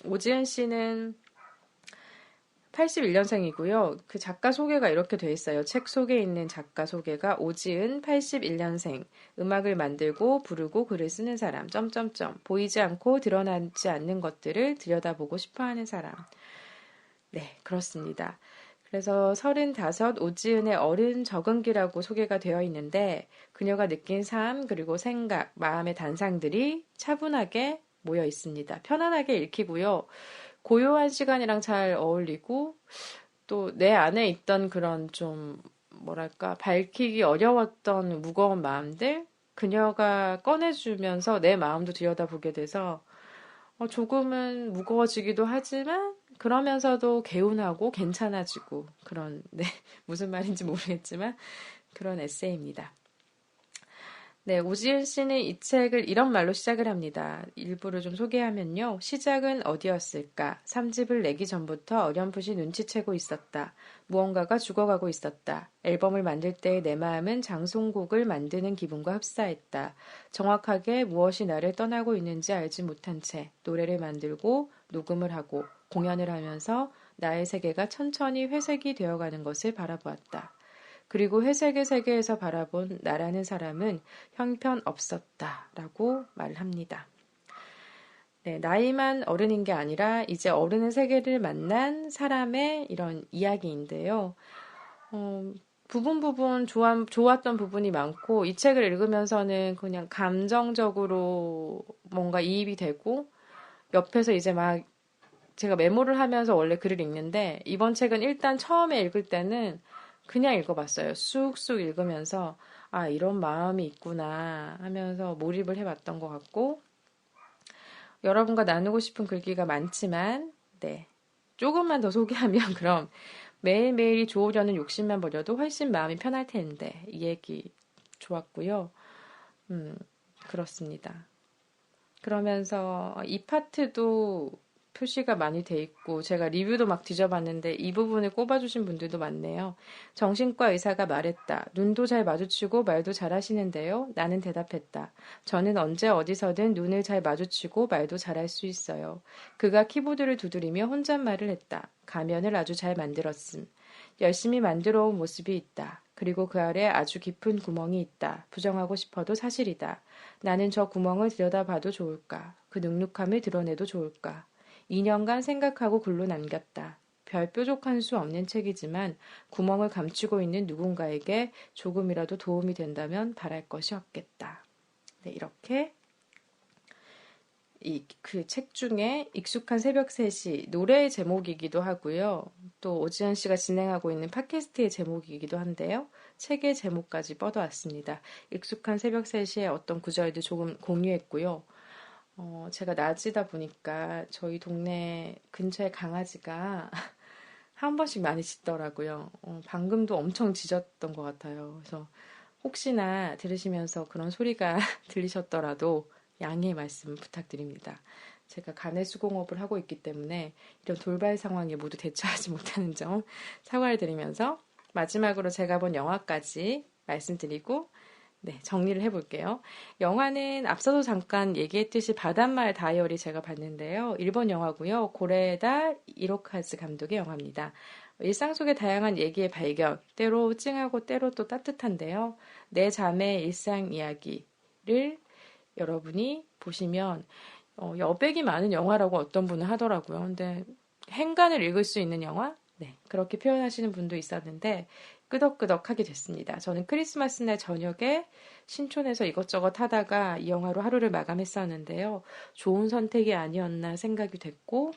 오지은 씨는 81년생이고요. 그 작가 소개가 이렇게 돼 있어요. 책 속에 있는 작가 소개가 오지은 81년생, 음악을 만들고 부르고 글을 쓰는 사람, 점점점, 보이지 않고 드러나지 않는 것들을 들여다보고 싶어하는 사람. 네, 그렇습니다. 그래서 35 오지은의 어른 적응기라고 소개가 되어 있는데 그녀가 느낀 삶 그리고 생각, 마음의 단상들이 차분하게 모여 있습니다. 편안하게 읽히고요. 고요한 시간이랑 잘 어울리고 또 내 안에 있던 그런 좀 뭐랄까 밝히기 어려웠던 무거운 마음들 그녀가 꺼내주면서 내 마음도 들여다보게 돼서 조금은 무거워지기도 하지만 그러면서도 개운하고 괜찮아지고 그런 네, 무슨 말인지 모르겠지만 그런 에세이입니다. 네, 오지은 씨는 이 책을 이런 말로 시작을 합니다. 일부를 좀 소개하면요. 시작은 어디였을까? 3집을 내기 전부터 어렴풋이 눈치채고 있었다. 무언가가 죽어가고 있었다. 앨범을 만들 때 내 마음은 장송곡을 만드는 기분과 흡사했다. 정확하게 무엇이 나를 떠나고 있는지 알지 못한 채 노래를 만들고 녹음을 하고 공연을 하면서 나의 세계가 천천히 회색이 되어가는 것을 바라보았다. 그리고 회색의 세계에서 바라본 나라는 사람은 형편없었다라고 말합니다. 네, 나이만 어른인 게 아니라 이제 어른의 세계를 만난 사람의 이런 이야기인데요. 부분 좋았던 부분이 많고 이 책을 읽으면서는 그냥 감정적으로 뭔가 이입이 되고 옆에서 이제 막 제가 메모를 하면서 원래 글을 읽는데 이번 책은 일단 처음에 읽을 때는 그냥 읽어봤어요. 쑥쑥 읽으면서 아 이런 마음이 있구나 하면서 몰입을 해봤던 것 같고 여러분과 나누고 싶은 글귀가 많지만 네 조금만 더 소개하면 그럼 매일매일이 좋으려는 욕심만 버려도 훨씬 마음이 편할 텐데 이 얘기 좋았고요. 그렇습니다. 그러면서 이 파트도 표시가 많이 돼 있고 제가 리뷰도 막 뒤져봤는데 이 부분을 꼽아주신 분들도 많네요. 정신과 의사가 말했다. 눈도 잘 마주치고 말도 잘 하시는데요. 나는 대답했다. 저는 언제 어디서든 눈을 잘 마주치고 말도 잘할 수 있어요. 그가 키보드를 두드리며 혼잣말을 했다. 가면을 아주 잘 만들었음. 열심히 만들어 온 모습이 있다. 그리고 그 아래 아주 깊은 구멍이 있다. 부정하고 싶어도 사실이다. 나는 저 구멍을 들여다봐도 좋을까? 그 눅눅함을 드러내도 좋을까? 2년간 생각하고 글로 남겼다. 별 뾰족한 수 없는 책이지만 구멍을 감추고 있는 누군가에게 조금이라도 도움이 된다면 바랄 것이 없겠다. 네, 이렇게 그 책 중에 익숙한 새벽 3시 노래의 제목이기도 하고요. 또 오지은 씨가 진행하고 있는 팟캐스트의 제목이기도 한데요. 책의 제목까지 뻗어왔습니다. 익숙한 새벽 3시에 어떤 구절도 조금 공유했고요. 제가 낮이다 보니까 저희 동네 근처에 강아지가 한 번씩 많이 짖더라고요. 방금도 엄청 짖었던 것 같아요. 그래서 혹시나 들으시면서 그런 소리가 들리셨더라도 양해의 말씀 부탁드립니다. 제가 간의 수공업을 하고 있기 때문에 이런 돌발 상황에 모두 대처하지 못하는 점 사과를 드리면서 마지막으로 제가 본 영화까지 말씀드리고 네, 정리를 해볼게요. 영화는 앞서도 잠깐 얘기했듯이 바닷말 다이어리 제가 봤는데요. 일본 영화고요. 고레다 이로카즈 감독의 영화입니다. 일상 속의 다양한 얘기의 발견, 때로 찡하고 때로 또 따뜻한데요. 내 자매의 일상 이야기를 여러분이 보시면 여백이 많은 영화라고 어떤 분은 하더라고요. 근데 행간을 읽을 수 있는 영화? 네, 그렇게 표현하시는 분도 있었는데 끄덕끄덕하게 됐습니다. 저는 크리스마스 날 저녁에 신촌에서 이것저것 하다가 이 영화로 하루를 마감했었는데요. 좋은 선택이 아니었나 생각이 됐고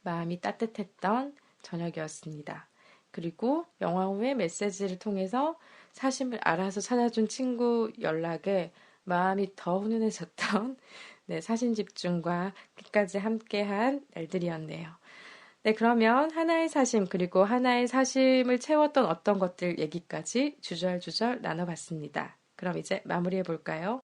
마음이 따뜻했던 저녁이었습니다. 그리고 영화 후에 메시지를 통해서 사심을 알아서 찾아준 친구 연락에 마음이 더 훈훈해졌던 네, 사심 집중과 끝까지 함께한 날들이었네요. 네, 그러면 하나의 사심 그리고 하나의 사심을 채웠던 어떤 것들 얘기까지 주절주절 나눠봤습니다. 그럼 이제 마무리해 볼까요?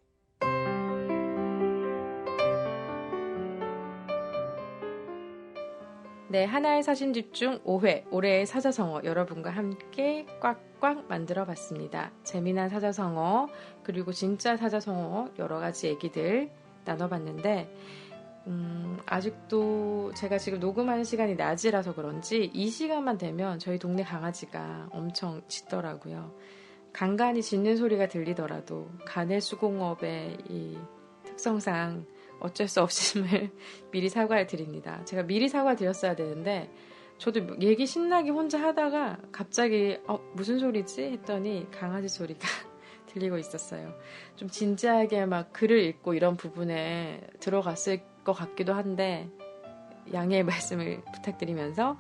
네, 하나의 사심 집중 5회 올해의 사자성어 여러분과 함께 꽉꽉 만들어 봤습니다. 재미난 사자성어 그리고 진짜 사자성어 여러 가지 얘기들 나눠봤는데 아직도 제가 지금 녹음하는 시간이 낮이라서 그런지 이 시간만 되면 저희 동네 강아지가 엄청 짖더라고요. 간간히 짖는 소리가 들리더라도 간의 수공업의 이 특성상 어쩔 수 없음을 미리 사과를 드립니다. 제가 미리 사과드렸어야 되는데 저도 얘기 신나게 혼자 하다가 갑자기 무슨 소리지? 했더니 강아지 소리가 들리고 있었어요. 좀 진지하게 막 글을 읽고 이런 부분에 들어갔을 것 같기도 한데 양해의 말씀을 부탁드리면서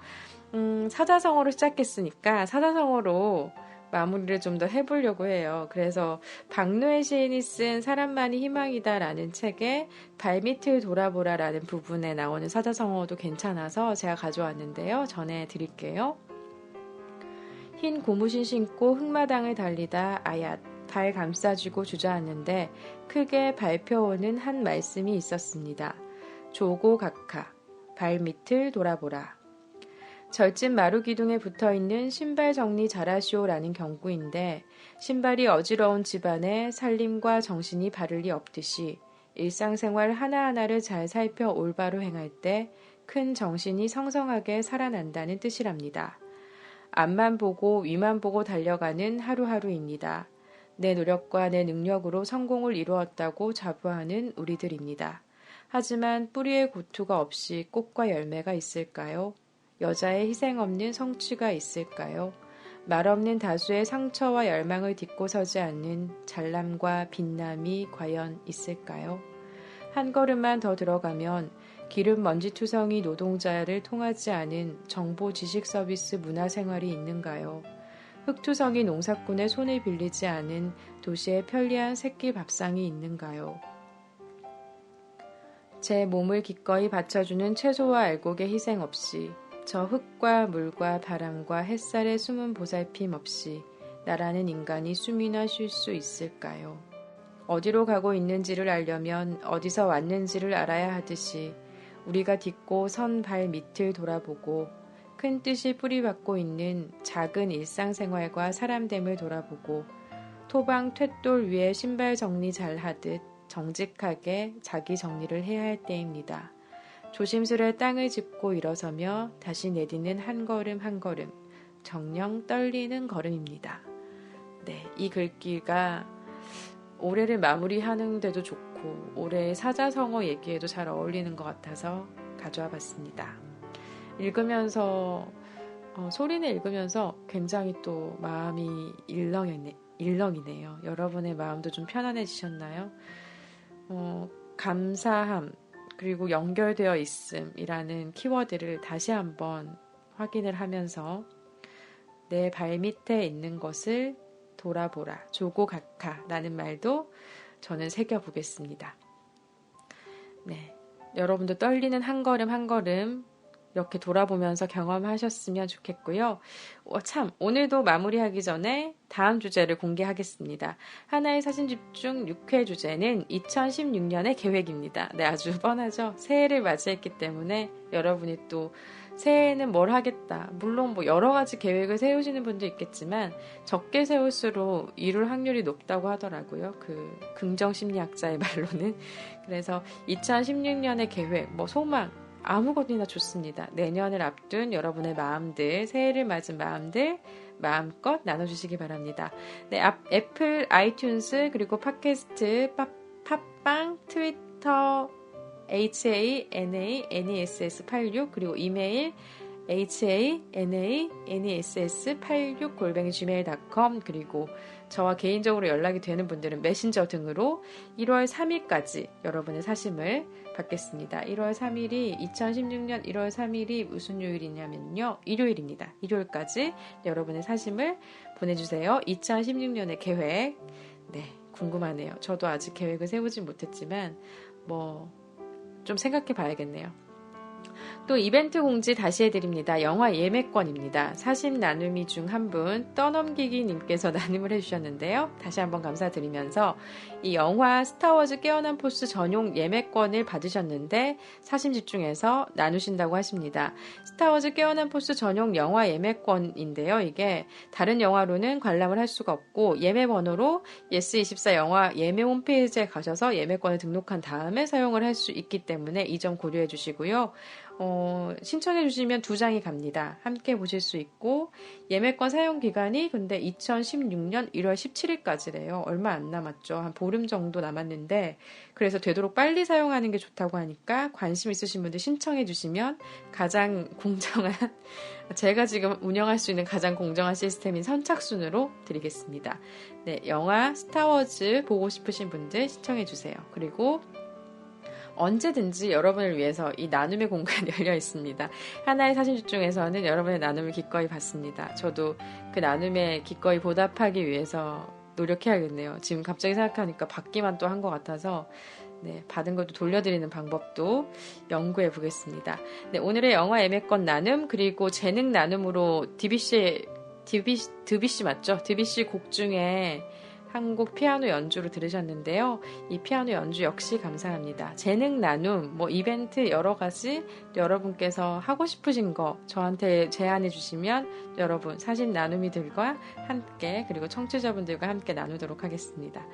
사자성어로 시작했으니까 사자성어로 마무리를 좀 더 해보려고 해요. 그래서 박노해 시인이 쓴 사람만이 희망이다라는 책에 발밑을 돌아보라라는 부분에 나오는 사자성어도 괜찮아서 제가 가져왔는데요. 전해드릴게요. 흰 고무신 신고 흙마당을 달리다 아얏 발 감싸쥐고 주저앉는데 크게 밟혀오는 한 말씀이 있었습니다. 조고각하 발밑을 돌아보라. 절집 마루기둥에 붙어있는 신발 정리 잘하시오라는 경구인데 신발이 어지러운 집안에 살림과 정신이 바를 리 없듯이 일상생활 하나하나를 잘 살펴 올바로 행할 때 큰 정신이 성성하게 살아난다는 뜻이랍니다. 앞만 보고 위만 보고 달려가는 하루하루입니다. 내 노력과 내 능력으로 성공을 이루었다고 자부하는 우리들입니다. 하지만 뿌리의 고투가 없이 꽃과 열매가 있을까요? 여자의 희생 없는 성취가 있을까요? 말 없는 다수의 상처와 열망을 딛고 서지 않는 잘남과 빛남이 과연 있을까요? 한 걸음만 더 들어가면 기름 먼지 투성이 노동자를 통하지 않은 정보 지식 서비스 문화생활이 있는가요? 흙투성이 농사꾼의 손을 빌리지 않은 도시의 편리한 새끼 밥상이 있는가요? 제 몸을 기꺼이 바쳐주는 채소와 알곡의 희생 없이 저 흙과 물과 바람과 햇살의 숨은 보살핌 없이 나라는 인간이 숨이나 쉴 수 있을까요? 어디로 가고 있는지를 알려면 어디서 왔는지를 알아야 하듯이 우리가 딛고 선 발 밑을 돌아보고 큰 뜻이 뿌리박고 있는 작은 일상생활과 사람됨을 돌아보고 토방 텟돌 위에 신발 정리 잘 하듯 정직하게 자기 정리를 해야 할 때입니다. 조심스레 땅을 짚고 일어서며 다시 내딛는 한 걸음 한 걸음, 정령 떨리는 걸음입니다. 네, 이 글귀가 올해를 마무리하는 데도 좋고 올해의 사자성어 얘기에도 잘 어울리는 것 같아서 가져와 봤습니다. 읽으면서 소리내 읽으면서 굉장히 또 마음이 일렁이네요. 여러분의 마음도 좀 편안해지셨나요? 감사함 그리고 연결되어 있음이라는 키워드를 다시 한번 확인을 하면서 내 발밑에 있는 것을 돌아보라, 조고각하라는 말도 저는 새겨보겠습니다. 네, 여러분도 떨리는 한 걸음 한 걸음 이렇게 돌아보면서 경험하셨으면 좋겠고요. 참, 오늘도 마무리하기 전에 다음 주제를 공개하겠습니다. 하나의 사진집중 6회 주제는 2016년의 계획입니다. 네, 아주 뻔하죠? 새해를 맞이했기 때문에 여러분이 또 새해에는 뭘 하겠다. 물론 뭐 여러 가지 계획을 세우시는 분도 있겠지만 적게 세울수록 이룰 확률이 높다고 하더라고요. 그 긍정심리학자의 말로는. 그래서 2016년의 계획, 뭐 소망, 아무것이나 좋습니다. 내년을 앞둔 여러분의 마음들, 새해를 맞은 마음들 마음껏 나눠주시기 바랍니다. 네, 애플, 아이튠스, 그리고 팟캐스트, 팟빵, 트위터, HANANESS86 그리고 이메일 hananessen86@gmail.com 그리고 저와 개인적으로 연락이 되는 분들은 메신저 등으로 1월 3일까지 여러분의 사심을 받겠습니다. 1월 3일이 2016년 1월 3일이 무슨 요일이냐면요. 일요일입니다. 일요일까지 여러분의 사심을 보내주세요. 2016년의 계획 궁금하네요. 저도 아직 계획을 세우진 못했지만 좀 생각해 봐야겠네요. 또 이벤트 공지 다시 해드립니다. 영화 예매권입니다. 사심 나눔이 중 한 분 떠넘기기 님께서 나눔을 해주셨는데요. 다시 한번 감사드리면서 이 영화 스타워즈 깨어난 포스 전용 예매권을 받으셨는데 사심 집중해서 나누신다고 하십니다. 스타워즈 깨어난 포스 전용 영화 예매권인데요. 이게 다른 영화로는 관람을 할 수가 없고 예매 번호로 예스24 영화 예매 홈페이지에 가셔서 예매권을 등록한 다음에 사용을 할 수 있기 때문에 이 점 고려해 주시고요. 신청해 주시면 2장이 갑니다. 함께 보실 수 있고 예매권 사용 기간이 근데 2016년 1월 17일까지래요. 얼마 안 남았죠. 한 보름 정도 남았는데 그래서 되도록 빨리 사용하는 게 좋다고 하니까 관심 있으신 분들 신청해 주시면 가장 공정한 제가 지금 운영할 수 있는 가장 공정한 시스템인 선착순으로 드리겠습니다. 네, 영화 스타워즈 보고 싶으신 분들 신청해 주세요. 그리고 언제든지 여러분을 위해서 이 나눔의 공간이 열려 있습니다. 하나의 사심 집중에서는 여러분의 나눔을 기꺼이 받습니다. 저도 그 나눔에 기꺼이 보답하기 위해서 노력해야겠네요. 지금 갑자기 생각하니까 받기만 또 한 것 같아서 받은 것도 돌려드리는 방법도 연구해 보겠습니다. 오늘의 영화 예매권 나눔 그리고 재능 나눔으로 드뷔시 맞죠? 드뷔시 곡 중에 한 곡 피아노 연주로 들으셨는데요. 이 피아노 연주 역시 감사합니다. 재능 나눔, 이벤트 여러 가지 여러분께서 하고 싶으신 거 저한테 제안해 주시면 여러분 사심 나눔이들과 함께 그리고 청취자분들과 함께 나누도록 하겠습니다.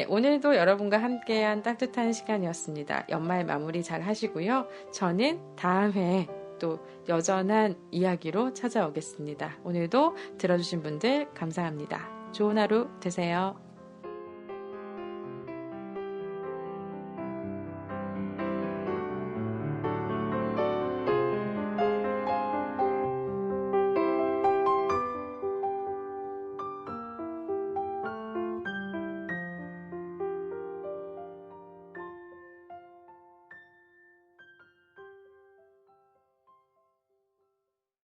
오늘도 여러분과 함께한 따뜻한 시간이었습니다. 연말 마무리 잘 하시고요. 저는 다음 회에 또 여전한 이야기로 찾아오겠습니다. 오늘도 들어주신 분들 감사합니다. 좋은 하루 되세요.